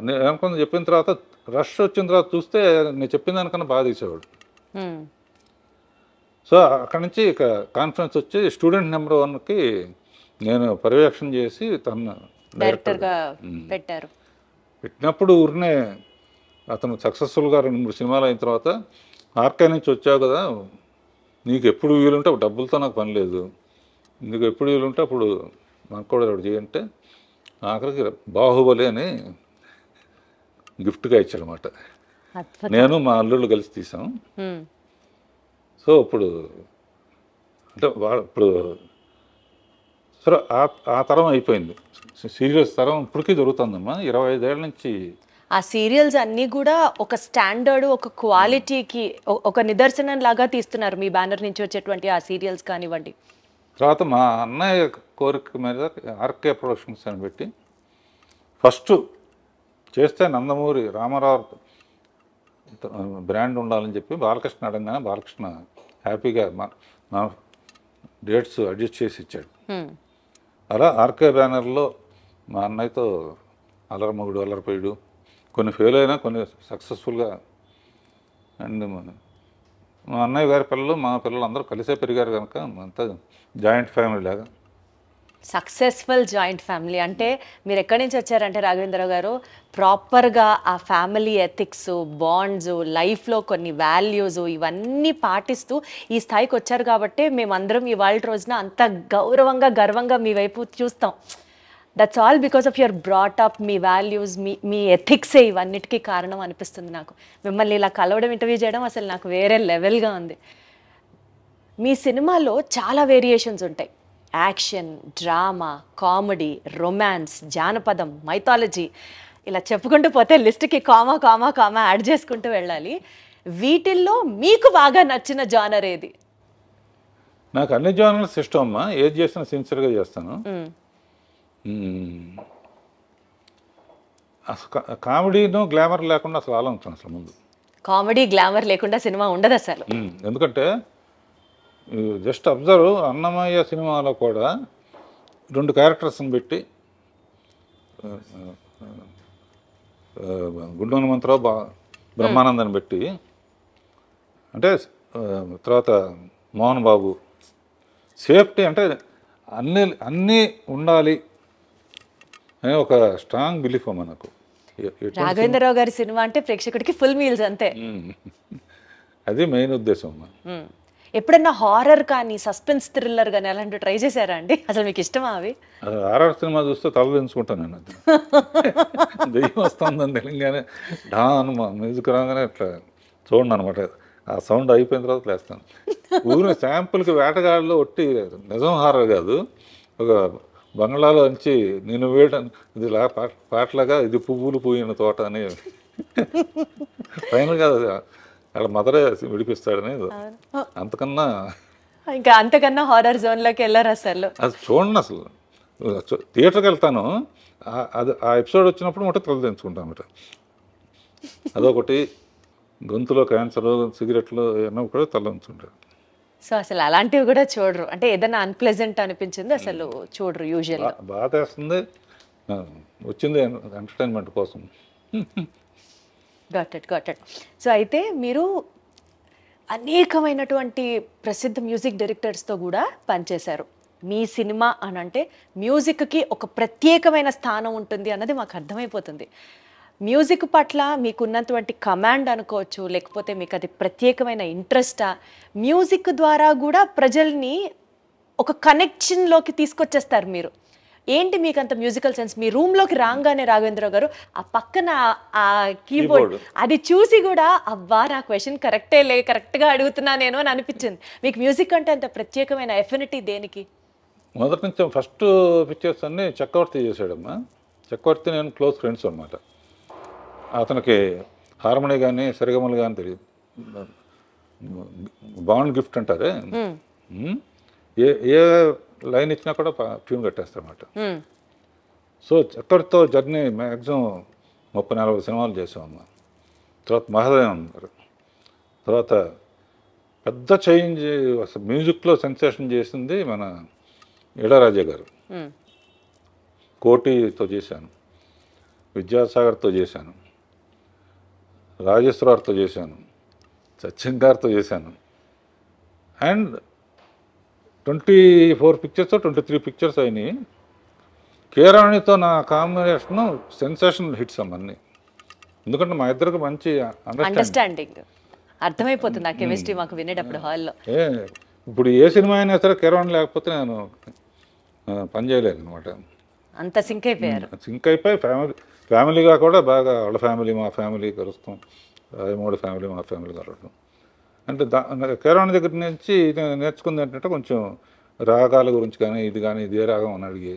నేను అనుకున్న చెప్పిన తర్వాత రష్ వచ్చిన తర్వాత చూస్తే నేను చెప్పిన దానికన్నా బాగా తీసేవాడు. సో అక్కడి నుంచి ఇక కాన్ఫరెన్స్ వచ్చి స్టూడెంట్ నెంబర్ 1కి నేను పర్యవేక్షణ చేసి తన డైరెక్టర్గా పెట్టారు. పెట్టినప్పుడు ఊరినే అతను సక్సెస్ఫుల్గా 2-3 సినిమాలు అయిన తర్వాత ఆర్కే నుంచి వచ్చావు కదా, నీకు ఎప్పుడు వీలుంటే డబ్బులతో నాకు పని లేదు, నీకు ఎప్పుడు వీలుంటే అప్పుడు నాకు కూడా ఒకటి చేయంటే ఆఖరికి బాహుబలి అని గిఫ్ట్గా ఇచ్చాడనమాట. నేను మా అల్లుళ్ళు కలిసి తీసాం. సో ఇప్పుడు అంటే ఇప్పుడు సరే ఆ తరం అయిపోయింది. సీరియల్స్ తరం ఇప్పటికీ జరుగుతుందమ్మా. 25 ఏళ్ళ నుంచి ఆ సీరియల్స్ అన్నీ కూడా ఒక స్టాండర్డ్, ఒక క్వాలిటీకి ఒక నిదర్శనం లాగా తీస్తున్నారు మీ బ్యానర్ నుంచి వచ్చేటువంటి ఆ సీరియల్స్ కానివ్వండి. తర్వాత మా అన్నయ్య కోరిక మీద ఆర్కే ప్రొడక్షన్స్ అని పెట్టి ఫస్ట్ చేస్తే నందమూరి రామారావు బ్రాండ్ ఉండాలని చెప్పి బాలకృష్ణ అడగానే బాలకృష్ణ హ్యాపీగా మా డేట్స్ అడ్జస్ట్ చేసి ఇచ్చాడు. అలా ఆర్కే బ్యానర్లో మా అన్నయ్యతో అల్లరమొగుడు అల్లరిపోయాడు, కొన్ని ఫెయిల్ అయినా కొన్ని సక్సెస్ఫుల్గా. అండ్ మా అన్నయ్య గారి పిల్లలు మా పిల్లలు అందరూ కలిసే పెరిగారు కనుక అంతా జాయింట్ ఫ్యామిలీ లాగా. సక్సెస్ఫుల్ జాయింట్ ఫ్యామిలీ అంటే మీరు ఎక్కడి నుంచి వచ్చారంటే రాఘవేంద్రరావు గారు, ప్రాపర్గా ఆ ఫ్యామిలీ ఎథిక్స్, బాండ్స్, లైఫ్లో కొన్ని వాల్యూస్ ఇవన్నీ పాటిస్తూ ఈ స్థాయికి వచ్చారు కాబట్టి మేమందరం ఇవాళ రోజున అంత గౌరవంగా గర్వంగా మీ వైపు చూస్తాం. That's all because of your brought up, మీ వాల్యూస్, మీ ఎథిక్సే ఇవన్నిటికీ కారణం అనిపిస్తుంది నాకు. మిమ్మల్ని ఇలా కలవడం, ఇంటర్వ్యూ చేయడం అసలు నాకు వేరే లెవెల్గా ఉంది. మీ సినిమాలో చాలా వేరియేషన్స్ ఉంటాయి. యాక్షన్, డ్రామా, కామెడీ, రొమాన్స్, జానపదం, మైథాలజీ, ఇలా చెప్పుకుంటూ పోతే లిస్ట్కి కామా కామా కామా యాడ్ చేసుకుంటూ వెళ్ళాలి. వీటిల్లో మీకు బాగా నచ్చిన జానర్ ఏది? నాకు అన్ని జానర్స్ ఇష్టం అమ్మా, ఏది చేసినా సిన్సియర్గా చేస్తాను. అసలు కామెడీను గ్లామర్ లేకుండా అసలు ఆలోచన అసలు ముందు కామెడీ గ్లామర్ లేకుండా సినిమా ఉండదు అసలు. ఎందుకంటే జస్ట్ అబ్జర్వ్, అన్నమయ్య సినిమాలో కూడా 2 క్యారెక్టర్స్ని పెట్టి గుండు హనుమంతరావు బ్రహ్మానందాన్ని పెట్టి, అంటే తర్వాత మోహన్ బాబు, సేఫ్టీ అంటే అన్నీ ఉండాలి అనే ఒక స్ట్రాంగ్ బిలీఫ్ మనకు. రాఘవేంద్రరావు గారి సినిమా అంటే ప్రేక్షకుడికి ఫుల్ మీల్స్ అంతే. అది మెయిన్ ఉద్దేశం. ఎప్పుడన్నా హారర్ కానీ, సస్పెన్స్ థ్రిల్లర్ కానీ అలాంటివి ట్రై చేశారా అండి? అసలు మీకు ఇష్టమా అవి? హారర్ సినిమా చూస్తే తల దించుకుంటాను నేను. అది దెయ్యం వస్తుందని తెలియగానే డాన్ మ్యూజిక్ రాగానే ఇట్లా చూడండి అనమాట. ఆ సౌండ్ అయిపోయిన తర్వాత లేస్తాను. ఊరిని శాంపుల్కి వేటగాళ్ళు ఒట్టి నిజం హారర్ కాదు, ఒక బంగ్లాలో నుంచి నేను వేయడం ఇది పాటలాగా ఇది పువ్వులు పూయిన తోట అని ఫైనల్గా వాళ్ళ మదరే విడిపిస్తాడని. అంతకన్నా హారర్ జోన్లోకి వెళ్ళారు అసలు. అది చూడండి, అసలు థియేటర్కి వెళ్తాను, అది ఆ ఎపిసోడ్ వచ్చినప్పుడు మొట్ట తల తెంచుకుంటాను అనమాట. అదొకటి, గొంతులో క్యాన్సర్, సిగరెట్లు ఏమన్నా కూడా తల ఉంచుకుంటారు. సో అసలు అలాంటివి కూడా చూడరు, అంటే ఏదైనా అన్ప్లెజెంట్ అనిపించింది అసలు చూడరు యూజువల్గా. బాధ వేస్తుంది, వచ్చింది ఎంటర్టైన్మెంట్ కోసం. Got it. సో అయితే మీరు అనేకమైనటువంటి ప్రసిద్ధ మ్యూజిక్ డైరెక్టర్స్తో కూడా పనిచేశారు. మీ సినిమా అని అంటే మ్యూజిక్కి ఒక ప్రత్యేకమైన స్థానం ఉంటుంది అన్నది మాకు అర్థమైపోతుంది. మ్యూజిక్ పట్ల మీకున్నటువంటి కమాండ్ అనుకోవచ్చు, లేకపోతే మీకు అది ప్రత్యేకమైన ఇంట్రెస్టా? మ్యూజిక్ ద్వారా కూడా ప్రజల్ని ఒక కనెక్షన్లోకి తీసుకొచ్చేస్తారు మీరు. ఏంటి మీకు అంత మ్యూజికల్ సెన్స్? మీ రూమ్లోకి రాగానే రాఘవేంద్రరావు గారు ఆ పక్కన ఆ కీబోర్డ్ అది చూసి కూడా అబ్బా నా క్వశ్చన్ కరెక్ట్గా అడుగుతున్నా నేను అని అనిపించింది. మీకు మ్యూజిక్ అంటే అంత ప్రత్యేకమైన ఎఫినిటీ దేనికి? మొదటి నుంచి ఫస్ట్ పిక్చర్స్ అన్నీ చక్రవర్తి చేశాడమ్మా. చక్రవర్తి నేను క్లోజ్ ఫ్రెండ్స్ అనమాట. అతనికి హార్మోనీ కానీ సరిగమలు కానీ తెలియదు, బాండ్ గిఫ్ట్ అంటారే, ఏ లైన్ ఇచ్చినా కూడా ట్యూన్ కట్టేస్తారన్నమాట. సో చక్రవర్తితో జర్నీ మ్యాక్సిమం 30-40 సినిమాలు చేసామమ్మా. తర్వాత మహాదేవన్ గారు, తర్వాత పెద్ద చేంజ్ అసలు మ్యూజిక్లో సెన్సేషన్ చేసింది మన ఇళయరాజా గారు. కోటితో చేశాను, విద్యాసాగర్తో చేశాను, రాజేశ్వరరావుతో చేశాను, సత్యం గారితో చేశాను. అండ్ 24 పిక్చర్స్ 23 పిక్చర్స్ అయినాయి. కేరాణితో నా కాంబినేషన్ సెన్సేషనల్ హిట్స్ అన్నీ. ఎందుకంటే మా ఇద్దరికి మంచి అండర్స్టాండింగ్ అర్థమైపోతుంది ఆ కెమిస్ట్రీ మాకు వినేటప్పుడు హాల్లో. ఇప్పుడు ఏ సినిమా అయినా సరే కేరాణి లేకపోతే నేను పని చేయలేను అనమాట. అంత సింక్ అయిపోయారు. సింక్ అయిపోయి ఫ్యామిలీగా కూడా బాగా వాళ్ళ ఫ్యామిలీ మా ఫ్యామిలీ కలుస్తాం, రాజమౌళి ఫ్యామిలీ మా ఫ్యామిలీ కలవడం. అంటే కేరాణి దగ్గర నుంచి నేర్చుకుంది ఏంటంటే కొంచెం రాగాల గురించి కానీ ఇది కానీ ఇదే రాగం అని అడిగి.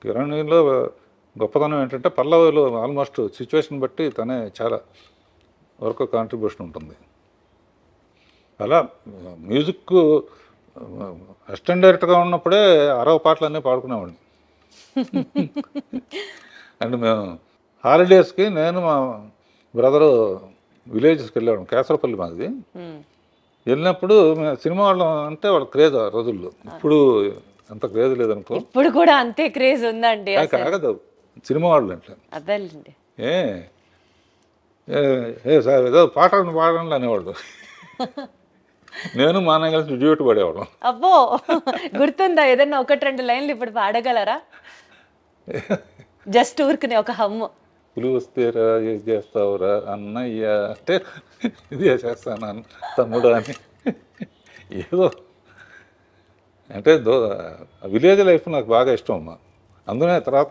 కేరాణిలో గొప్పతనం ఏంటంటే పల్లవిలో ఆల్మోస్ట్ సిచ్యువేషన్ బట్టి తనే చాలా వరకు కాంట్రిబ్యూషన్ ఉంటుంది. అలా మ్యూజిక్ అసిస్టెంట్ డైరెక్టర్గా ఉన్నప్పుడే 60 పాటలన్నీ పాడుకునేవాడిని. అండ్ మేము హాలిడేస్కి నేను మా బ్రదరు విలేజెస్కి వెళ్ళేవాడు. కేసరపల్లి మాది. వెళ్ళినప్పుడు సినిమా వాళ్ళం అంటే వాళ్ళ క్రేజ్ ఆ రోజుల్లో. ఇప్పుడు అంత క్రేజ్ లేదనుకో. ఇప్పుడు కూడా అంతే క్రేజ్ ఉందండి. కాగదు సినిమా వాళ్ళు అంటే అదేండి. ఏ సార్ ఏదో పాటలు పాడండి అనేవాళ్ళు. నేను మా అన్న కలిసి డ్యూట్ పడేవాళ్ళం. అబ్బో, గుర్తుందా ఏదన్నా 1-2 లైన్లు ఇప్పుడు పాడగలరా? జస్ట్ ఊరుకునే ఒక హమ్ము. పులి వస్తేరా ఏం చేస్తావురా అన్నయ్య అంటే ఇది చేసేస్తాను తమ్ముడు అని. ఏదో అంటే విలేజ్ లైఫ్ నాకు బాగా ఇష్టం అమ్మా. అందునే తర్వాత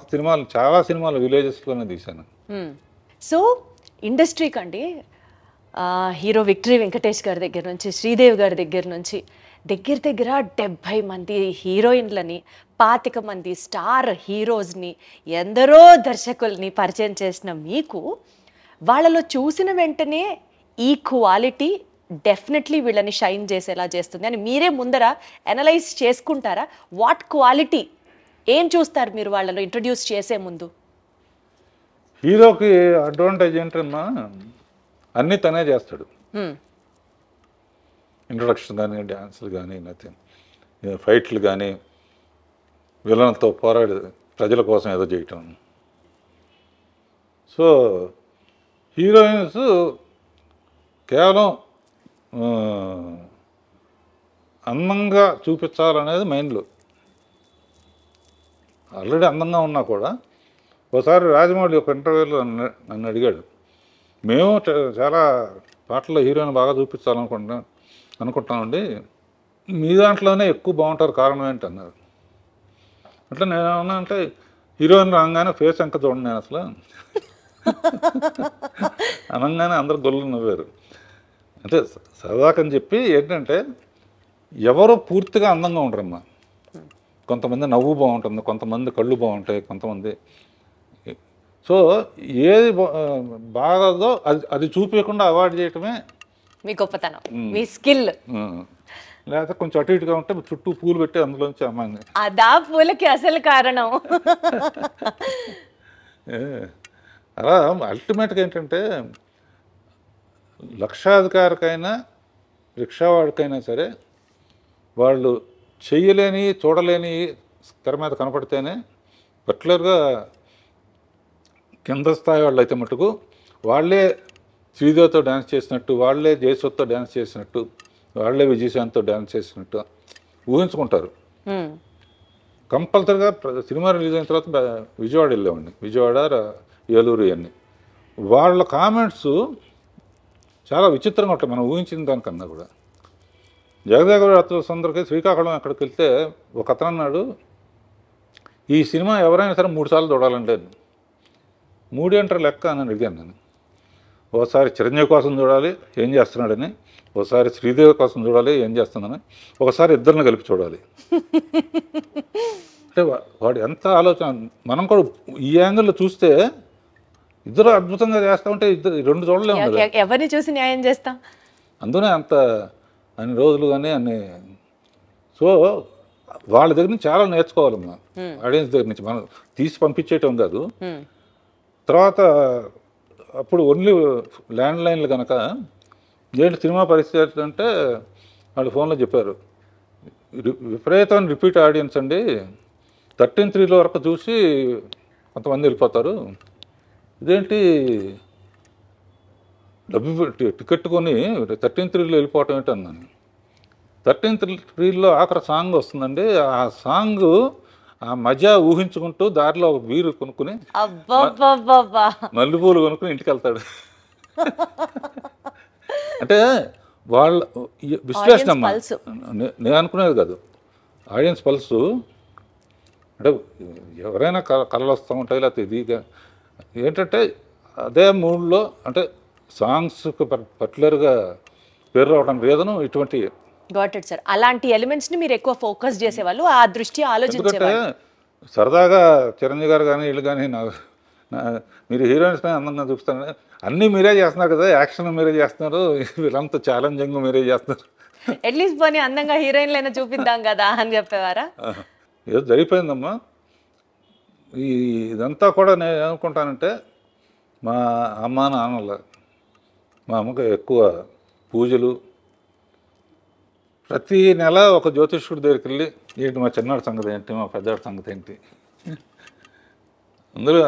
చాలా సినిమాలు విలేజెస్లోనే తీశాను. సో ఇండస్ట్రీకి అండి హీరో విక్టరీ వెంకటేష్ గారి దగ్గర నుంచి, శ్రీదేవి గారి దగ్గర నుంచి దగ్గర 70 మంది హీరోయిన్లని, 25 మంది స్టార్ హీరోస్ని, ఎందరో దర్శకుల్ని పరిచయం చేసిన మీకు వాళ్ళలో చూసిన వెంటనే ఈ క్వాలిటీ డెఫినెట్లీ వీళ్ళని షైన్ చేసేలా చేస్తుంది అని మీరే ముందర అనలైజ్ చేసుకుంటారా? వాట్ క్వాలిటీ ఏం చూస్తారు మీరు వాళ్ళలో ఇంట్రడ్యూస్ చేసే ముందు? హీరోకి అడ్వాంటేజ్ ఏంటన్నా అన్నీ తనే చేస్తాడు. ఇంట్రొడక్షన్ కానీ, డ్యాన్సులు కానీ, నథింగ్, ఫైట్లు కానీ, విలన్తో పోరాడి ప్రజల కోసం ఏదో చేయటం. సో హీరోయిన్స్ కేవలం అందంగా చూపించాలనేది మైండ్లో. ఆల్రెడీ అందంగా ఉన్నా కూడా ఒకసారి రాజమౌళి ఒక ఇంటర్వ్యూలో నన్ను అడిగాడు, మేము చాలా పాటల్లో హీరోయిన్ బాగా అనుకుంటామండి, మీ దాంట్లోనే ఎక్కువ బాగుంటారు, కారణం ఏంటి అన్నారు. అట్లా నేను ఏమన్నా అంటే హీరోయిన్ రాగానే ఫేస్ ఎంక చూడండి నేను అసలు అనగానే అందరు గొల్లు నవ్వారు. అంటే సరదాకని చెప్పి ఏంటంటే ఎవరు పూర్తిగా అందంగా ఉండరమ్మా. కొంతమంది నవ్వు బాగుంటుంది, కొంతమంది కళ్ళు బాగుంటాయి, కొంతమంది. సో ఏది బాగదో అది చూపించకుండా అవాయిడ్ చేయటమే మీ గొప్పతనం, మీ స్కిల్. లేకపోతే కొంచెం అటు ఇటుగా ఉంటే చుట్టూ పూలు పెట్టి అందులోంచి అమ్మాయి అదా పూలకి అసలు కారణం. అలా అల్టిమేట్గా ఏంటంటే లక్షాధికారికైనా రిక్షావాడికైనా సరే వాళ్ళు చెయ్యలేని చూడలేని తెర మీద కనపడితేనే, పర్టికులర్గా కింద స్థాయి వాళ్ళు అయితే మటుకు వాళ్ళే శ్రీదేవితో డ్యాన్స్ చేసినట్టు, వాళ్ళే జయసుతో డ్యాన్స్ చేసినట్టు, వాళ్ళే విజయశాంతితో డ్యాన్స్ చేసినట్టు ఊహించుకుంటారు. కంపల్సరిగా సినిమా రిలీజ్ అయిన తర్వాత విజయవాడ వెళ్ళేవాడిని, విజయవాడ, ఏలూరు ఇవన్నీ. వాళ్ళ కామెంట్స్ చాలా విచిత్రంగా ఉంటాయి మనం ఊహించిన దానికన్నా కూడా. జగదేక సుందరికి శ్రీకాకుళం అక్కడికి వెళ్తే ఒక అతను అన్నాడు, ఈ సినిమా ఎవరైనా సరే 3 సార్లు చూడాలంటే 3 ఏంటర్ లెక్క అని అడిగాను నేను. ఒకసారి చిరంజీవి కోసం చూడాలి ఏం చేస్తున్నాడని, ఒకసారి శ్రీదేవి కోసం చూడాలి ఏం చేస్తుందని, ఒకసారి ఇద్దరిని కలిపి చూడాలి. అంటే వాడు ఎంత ఆలోచన. మనం కూడా ఈ యాంగిల్లో చూస్తే ఇద్దరు అద్భుతంగా చేస్తూ ఉంటే రెండు చూడలేము కదా, ఎవరిని చూసి న్యాయం చేస్తాం. అందునే అంత అన్ని రోజులు కానీ అన్ని. సో వాళ్ళ దగ్గర నుంచి చాలా నేర్చుకోవాలమ్మా, ఆడియన్స్ దగ్గర నుంచి. మనం తీసి పంపించేయటం కాదు. తర్వాత అప్పుడు ఓన్లీ ల్యాండ్ లైన్లు కనుక ఏంటి సినిమా పరిస్థితి అంటే వాళ్ళు ఫోన్లో చెప్పారు, విపరీతమైన రిపీట్ ఆడియన్స్ అండి, 13:3 వరకు చూసి కొంతమంది వెళ్ళిపోతారు, ఇదేంటి డబ్బు టికెట్ కొని 13:3 వెళ్ళిపోవటం ఏంటి అన్నాను. 13:3 ఆఖరి సాంగ్ వస్తుందండి, ఆ సాంగ్ ఆ మజా ఊహించుకుంటూ దారిలో ఒక బీరు కొనుక్కుని మల్లెపూలు కొనుక్కుని ఇంటికి వెళ్తాడు. అంటే వాళ్ళ విశ్లేషణ అమ్మా, నేను అనుకునేది కాదు, ఆడియన్స్ పల్సు. అంటే ఎవరైనా కళలు వస్తూ ఉంటాయి, లేకపోతే ఇది ఏంటంటే అదే మూడ్లో, అంటే సాంగ్స్కి పర్టికులర్గా పేరు రావడానికి రీజను ఇటువంటి. Got it sir. అలాంటి ఎలిమెంట్స్ ని మీరు ఎక్కువ ఫోకస్ చేసేవాళ్ళు, ఆ దృష్టి ఆలోచించేవాళ్ళు. సరదాగా చిరంజీవి గారు కానీ వీళ్ళు కానీ మీరు హీరోయిన్స్ అందంగా చూపిస్తారు, అన్నీ మీరే చేస్తున్నారు కదా, యాక్షన్ మీరే చేస్తున్నారు, వీళ్ళంతా ఛాలెంజింగ్ మీరే చేస్తున్నారు అట్లీస్ట్ పోనీ అందంగా హీరోయిన్లైనా చూపిద్దాం కదా అని చెప్పేవారా? ఏదో జరిగిపోయిందమ్మా. ఇదంతా కూడా నేను ఏమనుకుంటానంటే మా అమ్మ నాన్నల, మా అమ్మకి ఎక్కువ పూజలు, ప్రతి నెల ఒక జ్యోతిష్కుడి దగ్గరికి వెళ్ళి ఏంటి మా చిన్నాడి సంగతి ఏంటి, మా పెద్దాడి సంగతి ఏంటి. అందులో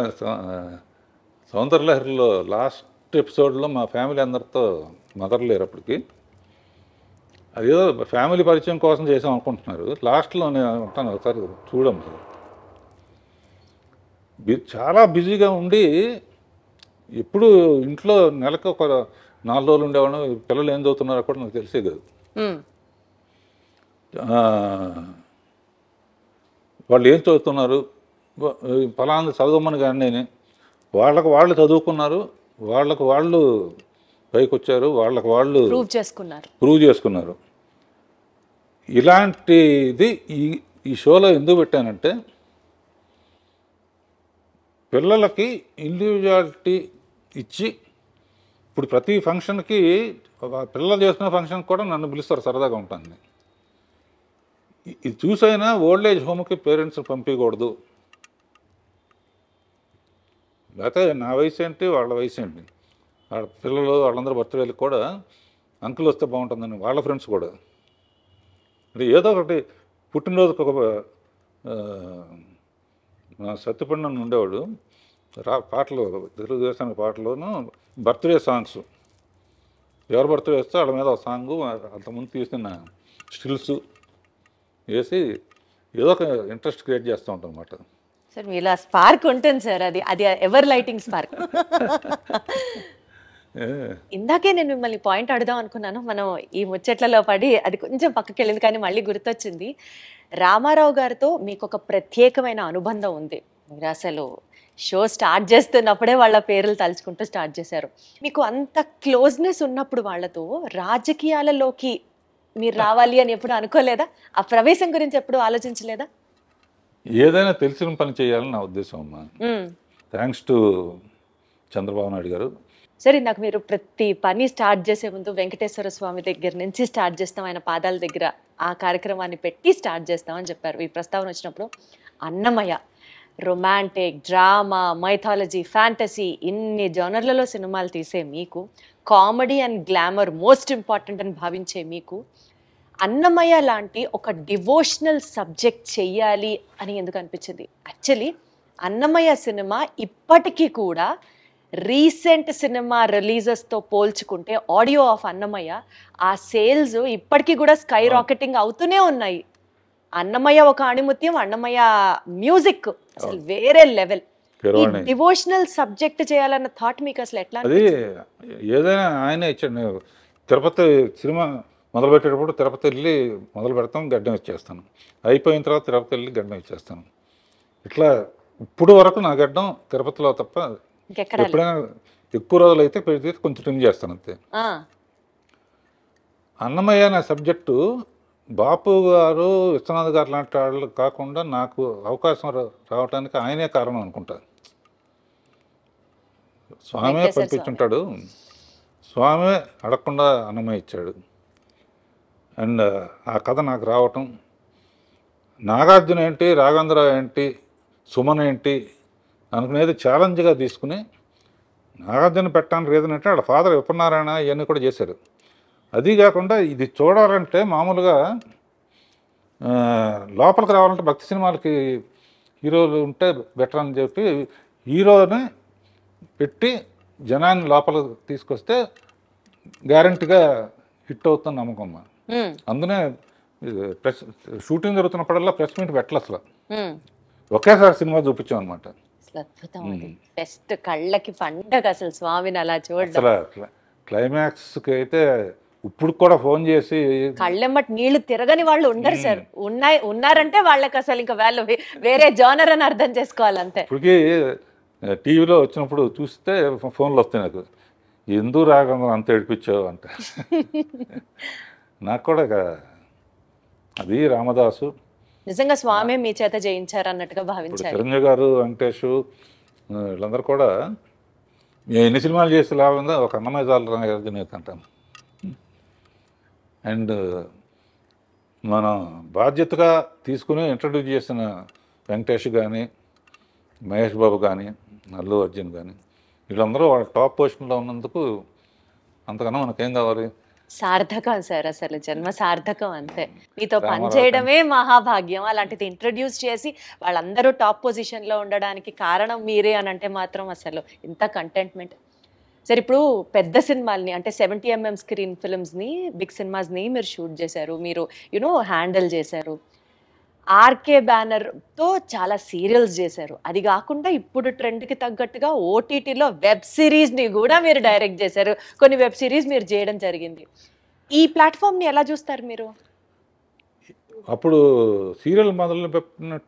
సౌందర్యలహరిలో లాస్ట్ ఎపిసోడ్లో మా ఫ్యామిలీ అందరితో మదర్ లేరు అప్పటికి. అదేదో ఫ్యామిలీ పరిచయం కోసం చేసాం అనుకుంటున్నారు. లాస్ట్లో నేను ఉంటాను, ఒకసారి చూడమ్మా. చాలా బిజీగా ఉండి ఎప్పుడు ఇంట్లో నెలకు ఒక 4 రోజులు ఉండేవాళ్ళం. పిల్లలు ఏం చదువుతున్నారో కూడా నాకు తెలిసే కాదు. వాళ్ళు ఏం చదువుతున్నారు, ఫలానా చదవమని కానీ నేను వాళ్ళకు వాళ్ళు చదువుకున్నారు, వాళ్ళకు వాళ్ళు పైకి వచ్చారు, వాళ్ళకు వాళ్ళు ప్రూవ్ చేసుకున్నారు. ఇలాంటిది ఈ షోలో ఎందుకు పెట్టానంటే పిల్లలకి ఇండివిజువాలిటీ ఇచ్చి, ఇప్పుడు ప్రతి ఫంక్షన్కి పిల్లలు చేసుకునే ఫంక్షన్కి కూడా నన్ను పిలుస్తారు, సరదాగా ఉంటాను. ఇది చూసైనా ఓల్డ్ ఏజ్ హోమ్కి పేరెంట్స్ పంపించకూడదు. లేకపోతే నా వయసు ఏంటి, వాళ్ళ వయసు ఏంటి, వాళ్ళ పిల్లలు వాళ్ళందరూ బర్త్డేలకు కూడా అంకుల్ వస్తే బాగుంటుందని వాళ్ళ ఫ్రెండ్స్ కూడా. అంటే ఏదో ఒకటి పుట్టినరోజుకి ఒక సత్యపండు ఉండేవాడు, పాటలు తెలుగుదేశానికి పాటలోను బర్త్డే సాంగ్స్, ఎవరు బర్త్డే వేస్తే వాళ్ళ మీద ఒక సాంగు అంతకుముందు తీసిన స్టిల్స్ వేసి ఏదో ఒక ఇంట్రెస్ట్ క్రియేట్ చేస్తూ ఉంటాం అన్నమాట. సార్ మీలా స్పార్క్ ఉంటుంది సార్, అది అది ఎవర్ లైటింగ్ స్పార్క్. ఇందాకే నేను మిమ్మల్ని పాయింట్ అడుగుదాం అనుకున్నాను, మనం ఈ ముచ్చట్లలో పడి అది కొంచెం పక్కకి వెళ్ళింది, కానీ మళ్ళీ గుర్తొచ్చింది. రామారావు గారితో మీకు ఒక ప్రత్యేకమైన అనుబంధం ఉంది. మీరు అసలు షో స్టార్ట్ చేస్తున్నప్పుడే వాళ్ళ పేర్లు తలుచుకుంటూ స్టార్ట్ చేశారు. మీకు అంత క్లోజ్నెస్ ఉన్నప్పుడు వాళ్ళతో రాజకీయాలలోకి మీరు రావాలి అని ఎప్పుడు అనుకోలేదా? ఆ ప్రవేశం గురించి ఎప్పుడు ఆలోచించలేదా? ఏదైనా తెలిసిన పని చేయాలని నా ఉద్దేశం అమ్మా. థ్యాంక్స్ టు చంద్రబాబు నాయుడు గారు. సరే, నాకు మీరు ప్రతి పని స్టార్ట్ చేసే ముందు వెంకటేశ్వర స్వామి దగ్గర నుంచి స్టార్ట్ చేస్తాం, ఆయన పాదాల దగ్గర ఆ కార్యక్రమాన్ని పెట్టి స్టార్ట్ చేస్తామని చెప్పారు. ఈ ప్రస్తావన వచ్చినప్పుడు Annamayya romantic, drama, mythology, fantasy ఇన్ని జోనర్లలో సినిమాలు తీసే మీకు, comedy and glamour most important అని భావించే మీకు, అన్నమయ్య లాంటి ఒక డివోషనల్ సబ్జెక్ట్ చెయ్యాలి అని ఎందుకు అనిపించింది? యాక్చువల్లీ అన్నమయ్య సినిమా ఇప్పటికీ కూడా రీసెంట్ సినిమా రిలీజెస్తో పోల్చుకుంటే ఆడియో ఆఫ్ అన్నమయ్య ఆ సేల్స్ ఇప్పటికీ కూడా స్కై రాకెటింగ్ అవుతూనే ఉన్నాయి. అన్నమయ్య ఒక అణిముత్యం, అన్నమయ్య మ్యూజిక్ అసలు వేరే లెవెల్. డివోషనల్ సబ్జెక్ట్ చేయాలన్న థాట్ మీకు అసలు ఎట్లా? అది ఏదైనా ఆయన ఇచ్చాడు. తిరుపతి సినిమా మొదలు పెట్టేటప్పుడు తిరుపతి వెళ్ళి మొదలు పెడతాం, గడ్డం ఇచ్చేస్తాను. అయిపోయిన తర్వాత తిరుపతి వెళ్ళి గడ్డం ఇచ్చేస్తాను. ఇట్లా ఇప్పుడు వరకు నా గడ్డం తిరుపతిలో తప్ప ఎప్పుడైనా ఎక్కువ రోజులు అయితే పెడితే కొంచెం ట్రిమ్ చేస్తాను అంతే. అన్నమయ్య అనే సబ్జెక్టు బాపు గారు, విశ్వనాథ్ గారు లాంటి వాళ్ళు కాకుండా నాకు అవకాశం రావడానికి ఆయనే కారణం అనుకుంటా. స్వామి పంపించుంటాడు, స్వామి అడగకుండా అన్నమయ్య ఇచ్చాడు. అండ్ ఆ కథ నాకు రావటం, నాగార్జున ఏంటి, రాఘవేంద్ర ఏంటి, సుమన్ ఏంటి అనుకునేది ఛాలెంజ్గా తీసుకుని నాగార్జున పెట్టడానికి రీజన్ అంటే వాళ్ళ ఫాదర్ విపన్నారాయణ ఇవన్నీ కూడా చేశారు. అది కాకుండా ఇది చూడాలంటే మామూలుగా లోపలికి రావాలంటే భక్తి సినిమాలకి హీరోలు ఉంటే బెటర్ అని చెప్పి హీరోని పెట్టి జనాన్ని లోపలికి తీసుకొస్తే గ్యారంటీగా హిట్ అవుతుంది నమ్మకం. అందునే ప్రెస్ షూటింగ్ జరుగుతున్నప్పుడల్లా ప్రెస్ మీట్ పెట్టలు అసలు ఒకేసారి సినిమా చూపించాం అనమాట. బెస్ట్ కళ్ళకి పండగ అసలు స్వామిని అలా చూడడం. అసలు క్లైమాక్స్కి అయితే ఇప్పుడు కూడా ఫోన్ చేసి కళ్ళెమ్మటి నీళ్లు తిరగని వాళ్ళు ఉండరు సార్. ఉన్నారంటే వాళ్ళకి అసలు ఇంకా వాళ్ళు వేరే జోనర్ అని అర్థం చేసుకోవాలి అంతే. ఇప్పటికీ టీవీలో వచ్చినప్పుడు చూస్తే ఫోన్లు వస్తాయి నాకు, ఎందుకు రాకుండా అంత ఏడిపించావు అంట. నాకు కూడా అది రామదాసు నిజంగా స్వామి మీ చేత జయించారు అన్నట్టుగా భావించారు. చిరంజీవి గారు, వెంకటేష్ వీళ్ళందరూ కూడా ఎన్ని సినిమాలు చేసి లాభంగా ఒక అన్నమయ్య చాలు అంటాను. అండ్ మనం బాధ్యతగా తీసుకుని ఇంట్రడ్యూస్ చేసిన వెంకటేష్ కానీ, మహేష్ బాబు కానీ, అల్లు అర్జున్ కానీ, వీళ్ళందరూ వాళ్ళ టాప్ పొజిషన్లో ఉన్నందుకు అంతకన్నా మనకేం కావాలి? సార్థకం సార్, అసలు జన్మ సార్థకం అంతే. మీతో పనిచేయడమే మహాభాగ్యం. అలాంటిది ఇంట్రడ్యూస్ చేసి వాళ్ళందరూ టాప్ పొజిషన్లో ఉండడానికి కారణం మీరే అని అంటే మాత్రం అసలు ఇంత కంటెంట్మెంట్. సార్ ఇప్పుడు పెద్ద సినిమాల్ని అంటే 70mm స్క్రీన్ ఫిల్మ్స్ని, బిగ్ సినిమాస్ని మీరు షూట్ చేశారు, మీరు హ్యాండిల్ చేశారు. ఆర్కే బ్యానర్తో చాలా సీరియల్స్ చేశారు. అది కాకుండా ఇప్పుడు ట్రెండ్కి తగ్గట్టుగా ఓటీటీలో వెబ్ సిరీస్ని కూడా మీరు డైరెక్ట్ చేశారు. కొన్ని వెబ్ సిరీస్ మీరు చేయడం జరిగింది. ఈ ప్లాట్ఫామ్ని ఎలా చూస్తారు మీరు? అప్పుడు సీరియల్ మొదలు పెట్టిన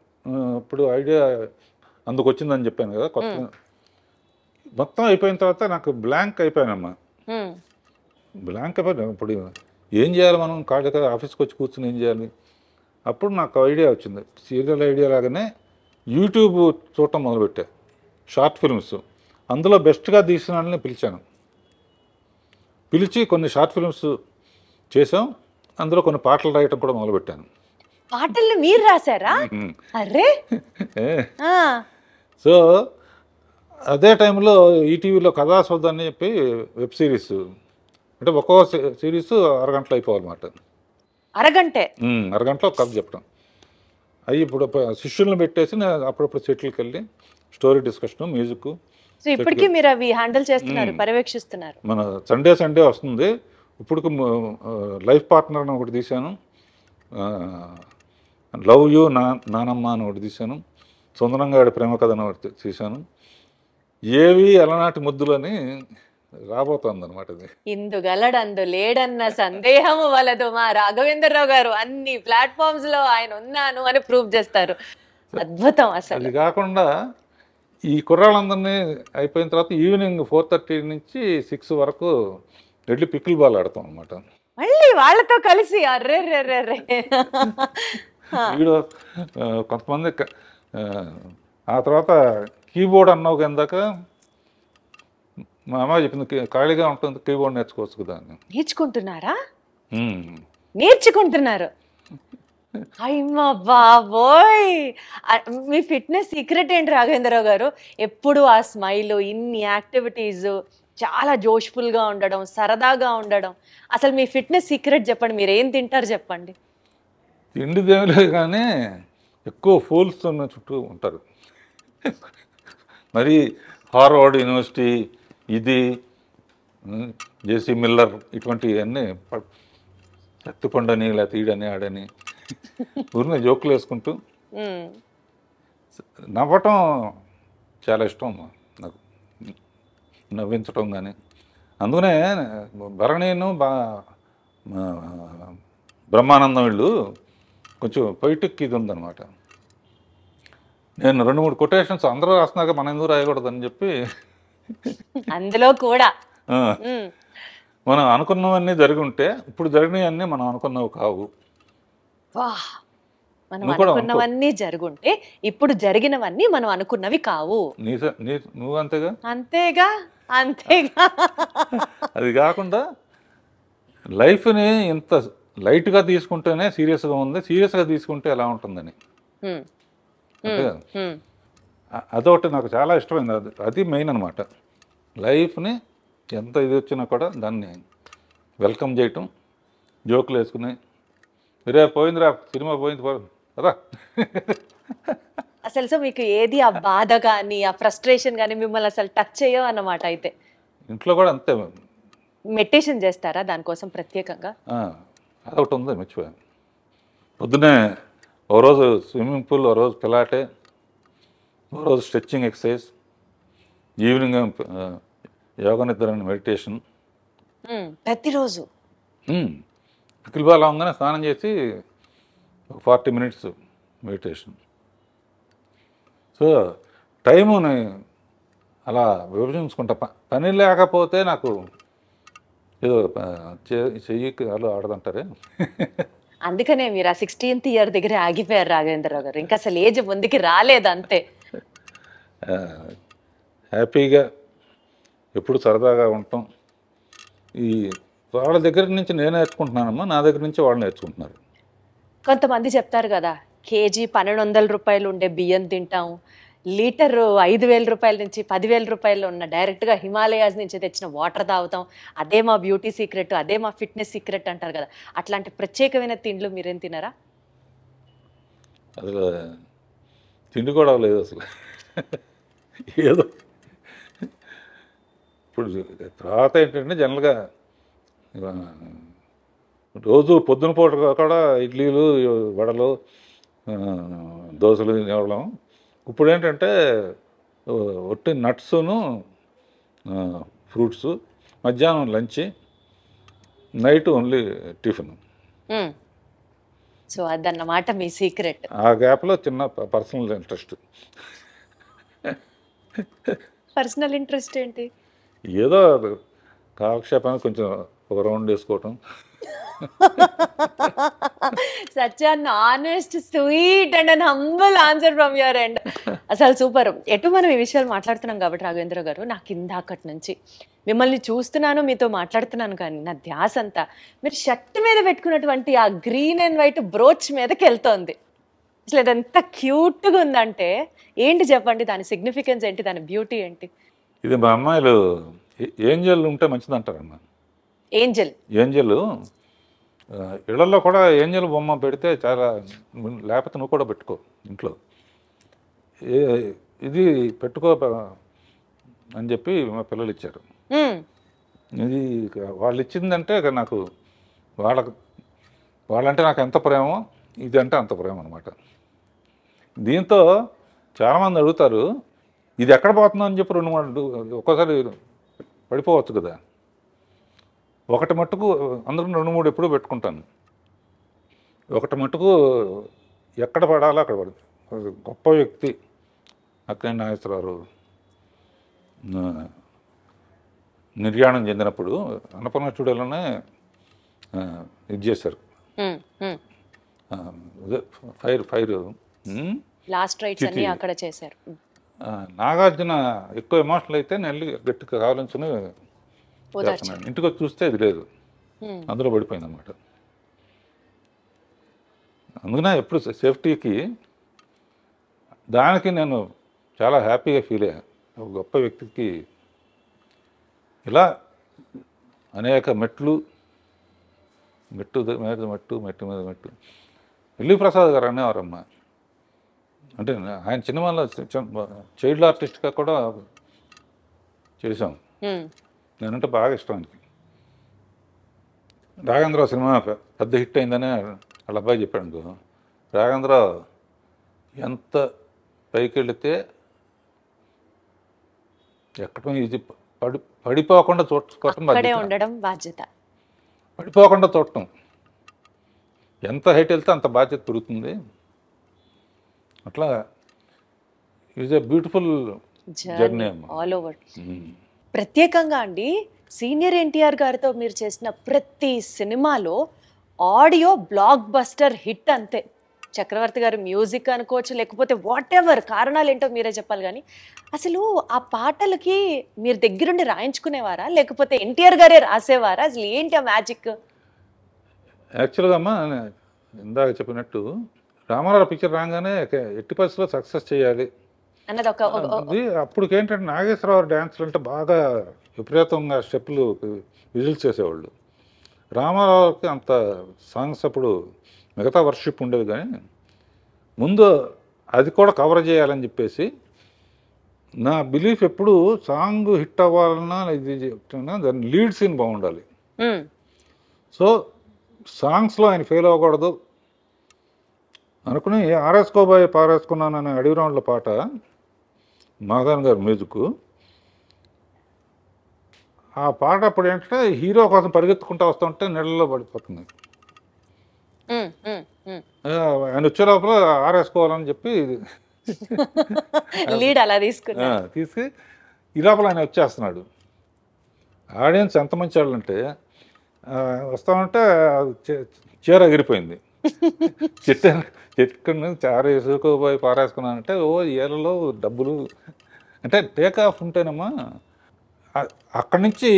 అప్పుడు ఐడియా అందుకు వచ్చిందని చెప్పాను కదా, కొత్త మొత్తం అయిపోయిన తర్వాత నాకు బ్లాంక్ అయిపోయానమ్మా. బ్లాంక్ అయిపోయాను. ఇప్పుడు ఏం చేయాలి మనం? ఖాళీగా ఆఫీస్కి వచ్చి కూర్చుని ఏం చేయాలి? అప్పుడు నాకు ఐడియా వచ్చింది. సీరియల్ ఐడియా లాగానే యూట్యూబ్ చూడటం మొదలుపెట్టా, షార్ట్ ఫిల్మ్స్. అందులో బెస్ట్గా తీసిన వాళ్ళని పిలిచాను. పిలిచి కొన్ని షార్ట్ ఫిల్మ్స్ చేసాం. అందులో కొన్ని పాటలు రాయటం కూడా మొదలుపెట్టాను. పాటల్ని మీరు రాశారా? అరే! సో అదే టైంలో ఈటీవీలో కథాసౌధ అని చెప్పి వెబ్ సిరీస్, అంటే ఒక్కో సిరీస్ అరగంటలో అయిపోవాలన్నమాట. అరగంటే? అరగంటలో కథ చెప్పడం. అవి ఇప్పుడు శిష్యులను పెట్టేసి నేను అప్పుడప్పుడు సెటిల్కి వెళ్ళి స్టోరీ డిస్కషన్, మ్యూజిక్. సో ఇప్పటికీ మీరు అవి హ్యాండిల్ చేస్తున్నారు, పర్యవేక్షిస్తున్నారు. మన సండే వస్తుంది. ఇప్పుడు లైఫ్ పార్ట్నర్ అని ఒకటి తీశాను, లవ్ యూ నానమ్మ అని ఒకటి తీశాను, సుందరంగా ప్రేమ కథ అని ఒకటి తీశాను. ఏవి అలనాటి ముద్దులు అని రాబోతోంది అనమాట. ఇది ఇందుగలడందు లేడన్న సందేహము వలదు. మా రాఘవేంద్రరావు గారు అన్ని ప్లాట్ఫామ్స్ లో ఆయన ఉన్నాను అని ప్రూవ్ చేస్తారు. అద్భుతం అసలు. అది కాకుండా ఈ కుర్రాళ్ళందరినీ అయిపోయిన తర్వాత ఈవినింగ్ 4:30 నుంచి 6 వరకు వెళ్ళి పికిల్ బాల్ ఆడతాం అనమాట. మళ్ళీ వాళ్ళతో కలిసి అర్రే వీడు కొంతమంది ఆ తర్వాత కీబోర్డ్ అన్నావు కిందాక మా అమ్మ చెప్పింది, ఖాళీగా ఉంటుంది కీబోర్డ్ నేర్చుకోవచ్చు కదా అని. నేర్చుకుంటున్నారా? నేర్చుకుంటున్నారు? అయ్యమ్మ బాబోయ్! మీ ఫిట్నెస్ సీక్రెట్ ఏంటి రాఘవేంద్రరావు గారు? ఎప్పుడు ఆ స్మైల్, ఇన్ని యాక్టివిటీస్, చాలా జోష్ఫుల్గా ఉండడం, సరదాగా ఉండడం. అసలు మీ ఫిట్నెస్ సీక్రెట్ చెప్పండి. మీరు ఏం తింటారు చెప్పండి. తిండి దేవులే కానీ ఎక్కువ ఫూల్స్ ఉన్న చుట్టూ ఉంటారు. మరి హార్వర్డ్ యూనివర్సిటీ, ఇది జేసీ మిల్లర్, ఇటువంటివన్నీ కత్తిపండని లేకపోతే ఈడని ఆడని ఊరిని జోకులు వేసుకుంటూ నవ్వటం చాలా ఇష్టం నాకు, నవ్వించటం కానీ. అందుకనే భరణీను బ్రహ్మానందం వీళ్ళు కొంచెం పొయిటిక్ ఇది ఉందన్నమాట. నేను 2-3 కొటేషన్స్ అందరూ రాస్తున్నాక మనం ఎందుకు రాయకూడదని చెప్పి అందులో కూడా మనం అనుకున్నవన్నీ జరిగి ఉంటే ఇప్పుడు జరిగినవన్నీ మనం అనుకున్నవి కావు. మనం అనుకున్నవన్నీ జరుగుంటే ఇప్పుడు జరిగినవన్నీ మనం అనుకున్నవి కావు. నువ్వు అంతేగా అంతేగా అంతేగా. అది కాకుండా లైఫ్ని ఇంత లైట్గా తీసుకుంటేనే సీరియస్గా ఉంది, సీరియస్గా తీసుకుంటే ఎలా ఉంటుందని. అంతేగా, అదొకటి నాకు చాలా ఇష్టమైంది. అది మెయిన్ అనమాట. లైఫ్ని ఎంత ఇది వచ్చినా కూడా దాన్ని వెల్కమ్ చేయటం, జోకులు వేసుకుని రే పోయిందిరా సినిమా పోయింది కదా. అసలు సో మీకు ఏది ఆ బాధ కానీ ఆ ఫ్రస్ట్రేషన్ కానీ మిమ్మల్ని అసలు టచ్ చేయవు అన్నమాట. అయితే ఇంట్లో కూడా అంతే. మెడిటేషన్ చేస్తారా దానికోసం ప్రత్యేకంగా? అదొకటి ఉంది, మర్చిపోయాను. పొద్దున్నే ఓ రోజు స్విమ్మింగ్ పూల్, ఓ రోజు పిలాటే, ఓ రోజు స్ట్రెచ్చింగ్ ఎక్సర్సైజ్, ఈవినింగ్ యోగా నిద్ర మెడిటేషన్. ప్రతిరోజు పికిల్ బాల్ అవగానే స్నానం చేసి 40 minutes మెడిటేషన్. సో టైముని అలా విభజించుకుంటా. పని లేకపోతే నాకు ఏదో చెయ్యి అలా ఆడదంటారే. అందుకనే మీరు ఆ 16th year దగ్గర ఆగిపోయారు రాఘవేంద్రరావు గారు. ఇంకా అసలు ఏజ్ ముందుకి రాలేదు అంతే. హ్యాపీగా ఎప్పుడు సరదాగా ఉంటాం. ఈ వాళ్ళ దగ్గర నుంచి నేను నేర్చుకుంటున్నానమ్మా, నా దగ్గర నుంచి వాళ్ళు నేర్చుకుంటున్నారు. కొంతమంది చెప్తారు కదా, కేజీ 1200 రూపాయలు ఉండే బియ్యం తింటాం, లీటరు 5000 రూపాయల నుంచి 10,000 రూపాయలు ఉన్న డైరెక్ట్గా హిమాలయాస్ నుంచి తెచ్చిన వాటర్ తాగుతాం, అదే మా బ్యూటీ సీక్రెట్, అదే మా ఫిట్నెస్ సీక్రెట్ అంటారు కదా. అట్లాంటి ప్రత్యేకమైన తిండ్లు మీరేం తినారా? అసలు తిండి కూడా లేదు అసలు. ఏదో ఇప్పుడు తర్వాత ఏంటంటే జనరల్గా రోజు పొద్దున పూట కూడా ఇడ్లీలు, వడలు, దోశలు తినేవాళ్ళం. ఇప్పుడు ఏంటంటే ఒట్టి నట్స్ను, ఫ్రూట్స్, మధ్యాహ్నం lunch, night only tiffin. So అదన్నమాట మీ సీక్రెట్. ఆ గ్యాప్లో చిన్న పర్సనల్ ఇంట్రెస్ట్. పర్సనల్ ఇంట్రెస్ట్ ఏంటి? ఏదో కాలక్షేపానికి కొంచెం ఒక రౌండ్ వేసుకోవటం. Such an honest, sweet and an humble answer from your end. అసలు సూపర్. ఎటు మనం ఈ విషయాలు మాట్లాడుతున్నాం కాబట్టి రాఘవేంద్ర గారు, నాకు ఇందాకటి నుంచి మిమ్మల్ని చూస్తున్నాను, మీతో మాట్లాడుతున్నాను, కానీ నా ధ్యాస అంతా మీరు షర్ట్ మీద పెట్టుకున్నటువంటి ఆ గ్రీన్ అండ్ వైట్ బ్రోచ్ మీదకి వెళ్తోంది. అసలు అది ఎంత క్యూట్గా ఉందంటే ఏంటి చెప్పండి, దాని సిగ్నిఫికెన్స్ ఏంటి, దాని బ్యూటీ ఏంటి? ఇది మా అమ్మాయిలు ఏంజల్ ఉంటే మంచిది అంటారమ్మా. ఏంజల్? ఏంజల్ ఇళ్లలో కూడా ఏంజల్ బొమ్మ పెడితే చాలా, లేకపోతే నువ్వు కూడా పెట్టుకో ఇంట్లో, ఇది పెట్టుకో అని చెప్పి మా పిల్లలు ఇచ్చారు. ఇది వాళ్ళు ఇచ్చిందంటే నాకు వాళ్ళంటే నాకు ఎంత ప్రేమో, ఇది అంటే అంత ప్రేమ అనమాట. దీంతో చాలామంది అడుగుతారు, ఇది ఎక్కడ పోతుందో అని చెప్పి 2-3 ఒక్కోసారి పడిపోవచ్చు కదా. ఒకటి మట్టుకు అందరూ 2-3 ఎప్పుడూ పెట్టుకుంటాను. ఒకటి మట్టుకు ఎక్కడ పడాలో అక్కడ పడుతుంది. గొప్ప వ్యక్తి అక్కినేని నాగేశ్వరరావు నిర్యాణం చెందినప్పుడు అన్నపూర్ణ స్టూడియోలోనే ఇది చేశారు. ఫైర్ లాస్ట్ రైట్స్ అన్ని అక్కడ చేశారు. నాగార్జున ఎక్కువ ఎమోషనల్ అయితే నెల్లి గట్టిగా కావాలని ఇంటికి వచ్చి చూస్తే ఇది లేదు, అందులో పడిపోయింది అన్నమాట. అందుకనే ఎప్పుడు సేఫ్టీకి దానికి నేను చాలా హ్యాపీగా ఫీల్ అయ్యాను. ఒక గొప్ప వ్యక్తికి ఇలా అనేక మెట్టు మీద మెట్టు. ఎల్వి ప్రసాద్ గారు అనేవారమ్మా. అంటే ఆయన సినిమాలో చైల్డ్ ఆర్టిస్ట్గా కూడా చేశాం. నేనంటే బాగా ఇష్టం ఆయనకి. రాఘవేంద్రరావు సినిమా పెద్ద హిట్ అయిందని వాళ్ళ అబ్బాయి చెప్పాడు అనుకో, రాఘవేంద్రరావు ఎంత పైకి వెళితే ఎక్కడం ఇది పడిపోకుండా ఉండడం బాధ్యత, పడిపోకుండా చూడటం. ఎంత హైట్ వెళ్తే అంత బాధ్యత పెరుగుతుంది. అట్లా is a beautiful journey all over. ప్రత్యేకంగా అండి, సీనియర్ ఎన్టీఆర్ గారితో మీరు చేసిన ప్రతి సినిమాలో ఆడియో బ్లాక్ బస్టర్ హిట్ అంతే. చక్రవర్తి గారు మ్యూజిక్ అనుకోవచ్చు, లేకపోతే వాట్ ఎవర్, కారణాలు ఏంటో మీరే చెప్పాలి. కానీ అసలు ఆ పాటలకి మీరు దగ్గరుండి రాయించుకునేవారా, లేకపోతే ఎన్టీఆర్ గారే రాసేవారా? అసలు ఏంటి ఆ మ్యాజిక్? యాక్చువల్గా అమ్మా, ఇందాక చెప్పినట్టు రామారావు పిక్చర్ రాగానే ఎట్టి పరిస్థితుల్లో సక్సెస్ చేయాలి అన్నది ఒక అప్పటికేంటంటే నాగేశ్వరరావు డ్యాన్స్లు అంటే బాగా విపరీతంగా స్టెప్పులు విజిల్స్ చేసేవాళ్ళు. రామారావుకి అంత సాంగ్స్ అప్పుడు మిగతా వర్షిప్ ఉండేది, కానీ ముందు అది కూడా కవర్ చేయాలని చెప్పేసి నా బిలీఫ్ ఎప్పుడు సాంగ్ హిట్ అవ్వాలన్నా ఇది చెప్తున్నా దాని లీడ్ సీన్ బాగుండాలి. సో సాంగ్స్లో ఆయన ఫెయిల్ అవ్వకూడదు అనుకుని ఆరేసుకోబాయి పారేసుకున్నాను అనే అడవి రౌండ్ల పాట మాధవన్ గారు మ్యూజిక్. ఆ పాట అప్పుడు ఏంటంటే హీరో కోసం పరిగెత్తుకుంటూ వస్తుంటే నీళ్ళలో పడిపోతుంది. ఆయన వచ్చే లోపల ఆరేసుకోవాలని చెప్పి లీడ్ అలా తీసుకు ఈ లోపల ఆయన వచ్చేస్తున్నాడు. ఆడియన్స్ ఎంత మంచి వాళ్ళు అంటే వస్తామంటే చీర ఎగిరిపోయింది. చెట్టు నుంచి వేసుకోబోయి పారేసుకున్నానంటే ఓ ఏళ్ళలో డబ్బులు అంటే టేక్ ఆఫ్ ఉంటేనమ్మా. అక్కడి నుంచి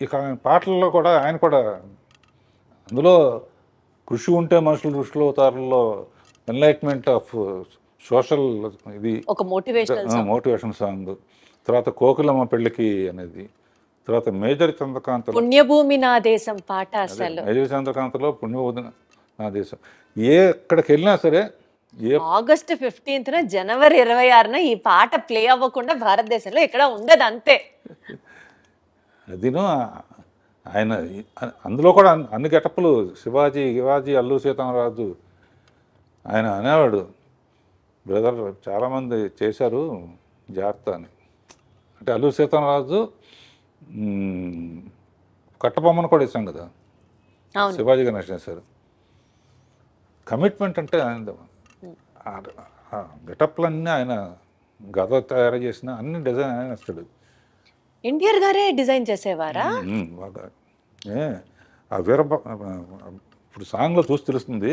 ఇక ఆయన పాటల్లో కూడా ఆయన కూడా అందులో కృషి ఉంటే మనుషులు ఋషులు అవుతారులో ఎన్లైట్మెంట్ ఆఫ్ సోషల్ ఇది ఒక మోటివేషనల్ సాంగ్. మోటివేషన్ సాంగ్, తర్వాత కోకిలమ్మ పెళ్ళికి అనేది, తర్వాత మేజర్ చంద్రకాంత్ పుణ్యభూమి నా దేశం పాట అసలు మేజర్ చంద్రకాంత్లో పుణ్యబోధన నా దేశం. ఎక్కడికి వెళ్ళినా సరే ఆగస్టు 15th జనవరి 26న ఈ పాట ప్లే అవ్వకుండా భారతదేశంలో ఎక్కడ ఉండదు అంతే. అదిను ఆయన అందులో కూడా అన్ని గెటప్పులు శివాజీ అల్లూరి సీతారామరాజు ఆయన అనేవాడు, బ్రదర్ చాలామంది చేశారు జాగ్రత్త అని. అంటే అల్లూరి సీతారామరాజు కట్టబొమ్మను కూడా ఇస్తాం కదా, శివాజీ గణేష్ చేశారు. కమిట్మెంట్ అంటే ఆయన గెటప్లన్నీ ఆయన గద తయారు చేసిన అన్ని డిజైన్ ఆయన ఇస్తాడు. ఎన్టీఆర్ గారే డిజైన్ చేసేవారా? బాగా ఆ వీర ఇప్పుడు సాంగ్లో చూసి తెలుస్తుంది.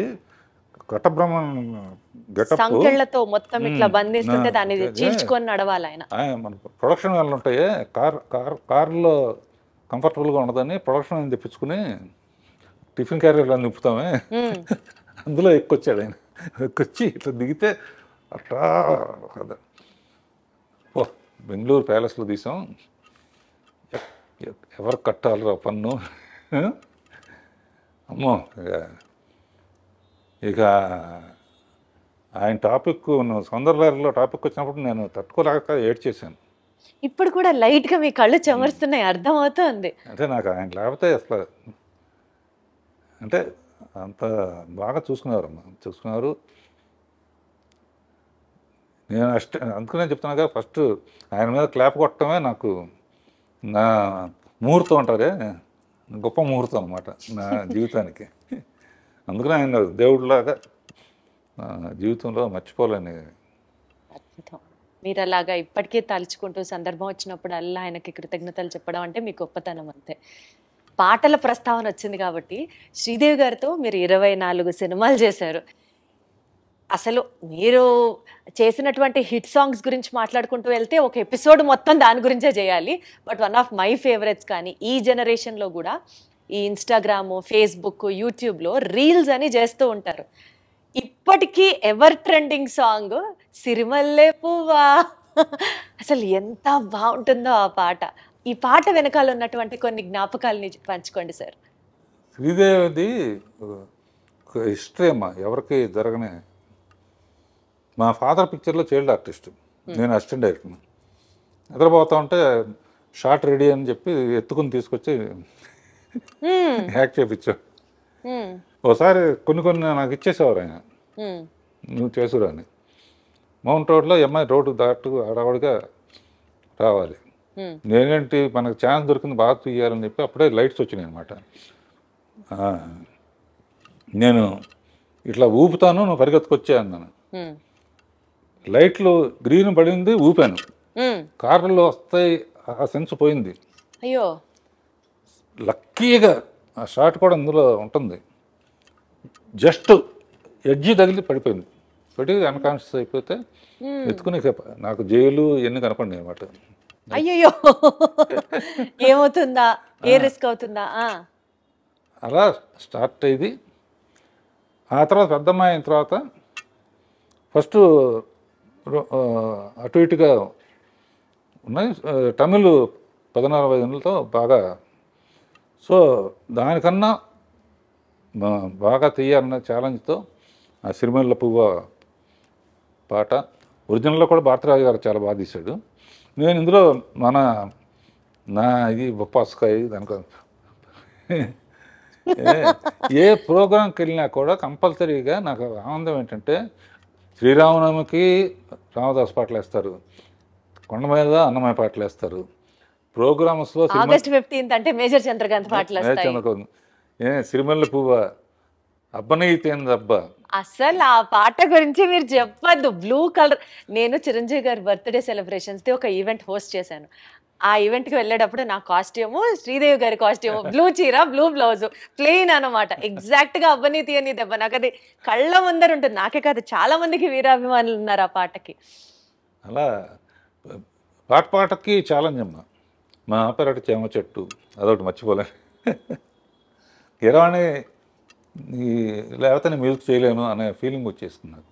కట్టబ్రహ్మన్ గెటప్ సంకెళ్ళతో మొత్తం ఇట్లా బంధిస్తుంటే దాన్ని చీల్చుకొని నడవాలి ఆయన. మన ప్రొడక్షన్ వాళ్ళు ఉంటాయి, కార్లో కంఫర్టబుల్గా ఉండదని ప్రొడక్షన్ తెప్పించుకుని టిఫిన్ క్యారియర్లో నింపుతామే, అందులో ఎక్కొచ్చాడు ఆయన. ఎక్కొచ్చి ఇట్లా దిగితే అట్లా కదా. ఓ బెంగళూరు ప్యాలెస్లో తీసాం, ఎవరు కట్టాలిరా పన్ను. అమ్మో ఇక ఆయన టాపిక్ సౌందర్యలో టాపిక్ వచ్చినప్పుడు నేను తట్టుకోలేక ఏడ్చేసాను. ఇప్పుడు కూడా లైట్గా మీ కళ్ళు చెమరుస్తున్నాయి, అర్థం అవుతుంది. అంటే నాకు ఆయన లేకపోతే అసలు అంటే అంత బాగా చూసుకున్నారు. నేను అందుకనే చెప్తున్నాగా, ఫస్ట్ ఆయన మీద క్లాప్ కొట్టడమే నాకు నా ముహూర్తం అంటారే, గొప్ప ముహూర్తం అన్నమాట నా జీవితానికి. అందుకనే ఆయన దేవుడిలాగా జీవితంలో మర్చిపోలేని. మీరు అలాగా ఇప్పటికే తలుచుకుంటూ సందర్భం వచ్చినప్పుడు అల్లా ఆయనకి కృతజ్ఞతలు చెప్పడం అంటే మీ గొప్పతనం అంతే. పాటల ప్రస్తావన వచ్చింది కాబట్టి శ్రీదేవి గారితో మీరు 24 సినిమాలు చేశారు. అసలు మీరు చేసినటువంటి హిట్ సాంగ్స్ గురించి మాట్లాడుకుంటూ వెళ్తే ఒక ఎపిసోడ్ మొత్తం దాని గురించే చేయాలి. But one of my favourites కానీ ఈ జనరేషన్లో కూడా ఈ ఇన్స్టాగ్రాము, ఫేస్బుక్, యూట్యూబ్లో రీల్స్ అని చేస్తూ ఉంటారు. ఇప్పటికీ ఎవర్ ట్రెండింగ్ సాంగ్ సిరిమల్లె పువ్వా. అసలు ఎంత బాగుంటుందో ఆ పాట. ఈ పాట వెనకాల ఉన్నటువంటి కొన్ని జ్ఞాపకాలని పంచుకోండి సార్. శ్రీదేవిది హిస్టరీ అమ్మా, ఎవరికి జరగనే. మా ఫాదర్ పిక్చర్లో చైల్డ్ ఆర్టిస్ట్, నేను అసిస్టెంట్ డైరెక్టర్. నిద్రపోతా ఉంటే షార్ట్ రెడీ అని చెప్పి ఎత్తుకుని తీసుకొచ్చి యాక్ట్ చేయించాడు. ఒకసారి కొన్ని నాకు ఇచ్చేసేవారు ఆయన, నువ్వు చేసురా అని. మౌంట్ రోడ్లో ఎంఐ రోడ్డు దాటు అడవాడిగా రావాలి. నేనేంటి మనకు ఛాన్స్ దొరికింది బాగా తీయాలని చెప్పి అప్పుడే లైట్స్ వచ్చినాయి అనమాట. నేను ఇట్లా ఊపుతాను, నువ్వు పరిగెత్తుకొచ్చా అన్నాను. లైట్లు గ్రీన్ పడింది, ఊపాను. కార్లలో వస్తాయి, ఆ సెన్స్ పోయింది. అయ్యో లక్కీగా ఆ షాట్ కూడా అందులో ఉంటుంది. జస్ట్ ఎడ్జి తగిలి పడిపోయింది. పడి అన్కాన్షియస్ అయిపోతే ఎత్తుకుని నాకు జైలు ఇవన్నీ కనపడి అనమాట. అయ్యో ఏమవుతుందా, ఏ రిస్క్ అవుతుందా. అలా స్టార్ట్ అయ్యింది. ఆ తర్వాత పెద్దమ్మాయి అయిన తర్వాత ఫస్ట్ అటు ఇటుగా ఉన్నాయి. తమిళ్ 14-15 బాగా. సో దానికన్నా బాగా తీయాలన్న ఛాలెంజ్తో ఆ సిరిమల్లె పువ్వ పాట ఒరిజినల్లో కూడా భారతరాజు గారు చాలా బాగా తీశాడు. నేను ఇందులో నా ఇది బొప్పాస్కాయ దానికి ఏ ప్రోగ్రాంకి వెళ్ళినా కూడా కంపల్సరీగా నాకు ఆనందం ఏంటంటే శ్రీరామనవమికి రామదాస్ పాటలు వేస్తారు, కొండ మీద అన్నమయ్య పాటలు వేస్తారు. ప్రోగ్రామ్స్లో ఆగస్ట్ 15th అంటే మేజర్ చంద్రకాంత్ పాటలు సిరిమల్లె పువ్వ అబ్బనీతేందబ్బా. అసలు ఆ పాట గురించి మీరు చెప్పద్దు. బ్లూ కలర్, నేను చిరంజీవి గారి బర్త్డే సెలబ్రేషన్స్ది ఒక ఈవెంట్ హోస్ట్ చేశాను. ఆ ఈవెంట్కి వెళ్ళేటప్పుడు నా కాస్ట్యూము శ్రీదేవి గారి కాస్ట్యూము, బ్లూ చీర, బ్లూ బ్లౌజు, ప్లెయిన్ అనమాట. ఎగ్జాక్ట్గా అవ్వనీతి అని దెబ్బ నాకు అది కళ్ళ ముందర ఉంటుంది. నాకే కాదు, చాలా మందికి వీరాభిమానులు ఉన్నారు ఆ పాటకి. అలా పాటకి ఛాలెంజ్ అమ్మా. మా పెరటి చేమ చెట్టు అదొకటి మర్చిపోలే. కీరవాణి లేకపోతే నేను మిల్క్ చేయలేను అనే ఫీలింగ్ వచ్చేసింది నాకు.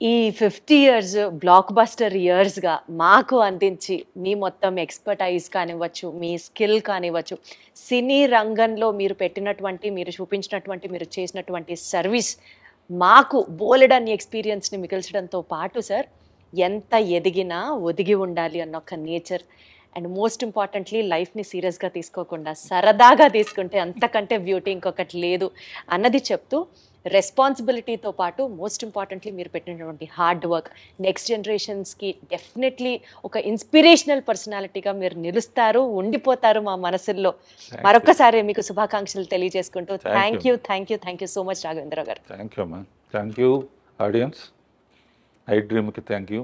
ఈ 50 ఇయర్స్ బ్లాక్ బస్టర్ ఇయర్స్గా మాకు అందించి మీ మొత్తం ఎక్స్పర్టైజ్ కానివ్వచ్చు, మీ స్కిల్ కానివ్వచ్చు, సినీ రంగంలో మీరు పెట్టినటువంటి, మీరు చూపించినటువంటి, మీరు చేసినటువంటి సర్వీస్ మాకు బోలెడన్ని ఎక్స్పీరియన్స్ని మిగిల్చడంతో పాటు సార్, ఎంత ఎదిగినా ఒదిగి ఉండాలి అన్న ఒక నేచర్, అండ్ మోస్ట్ ఇంపార్టెంట్లీ లైఫ్ని సీరియస్గా తీసుకోకుండా సరదాగా తీసుకుంటే అంతకంటే బ్యూటీ ఇంకొకటి లేదు అన్నది చెప్తూ, రెస్పాన్సిబిలిటీతో పాటు మోస్ట్ ఇంపార్టెంట్లీ మీరు పెట్టినటువంటి హార్డ్ వర్క్ నెక్స్ట్ జనరేషన్స్కి డెఫినెట్లీ ఒక ఇన్స్పిరేషనల్ పర్సనాలిటీగా మీరు నిలుస్తారు, ఉండిపోతారు మా మనసుల్లో. మరొక్కసారి మీకు శుభాకాంక్షలు తెలియజేసుకుంటూ thank you so much Raghavendra Rao garu. Thank you అమ్మా. Thank you audience. ఐ డ్రీమ్కి థ్యాంక్ యూ.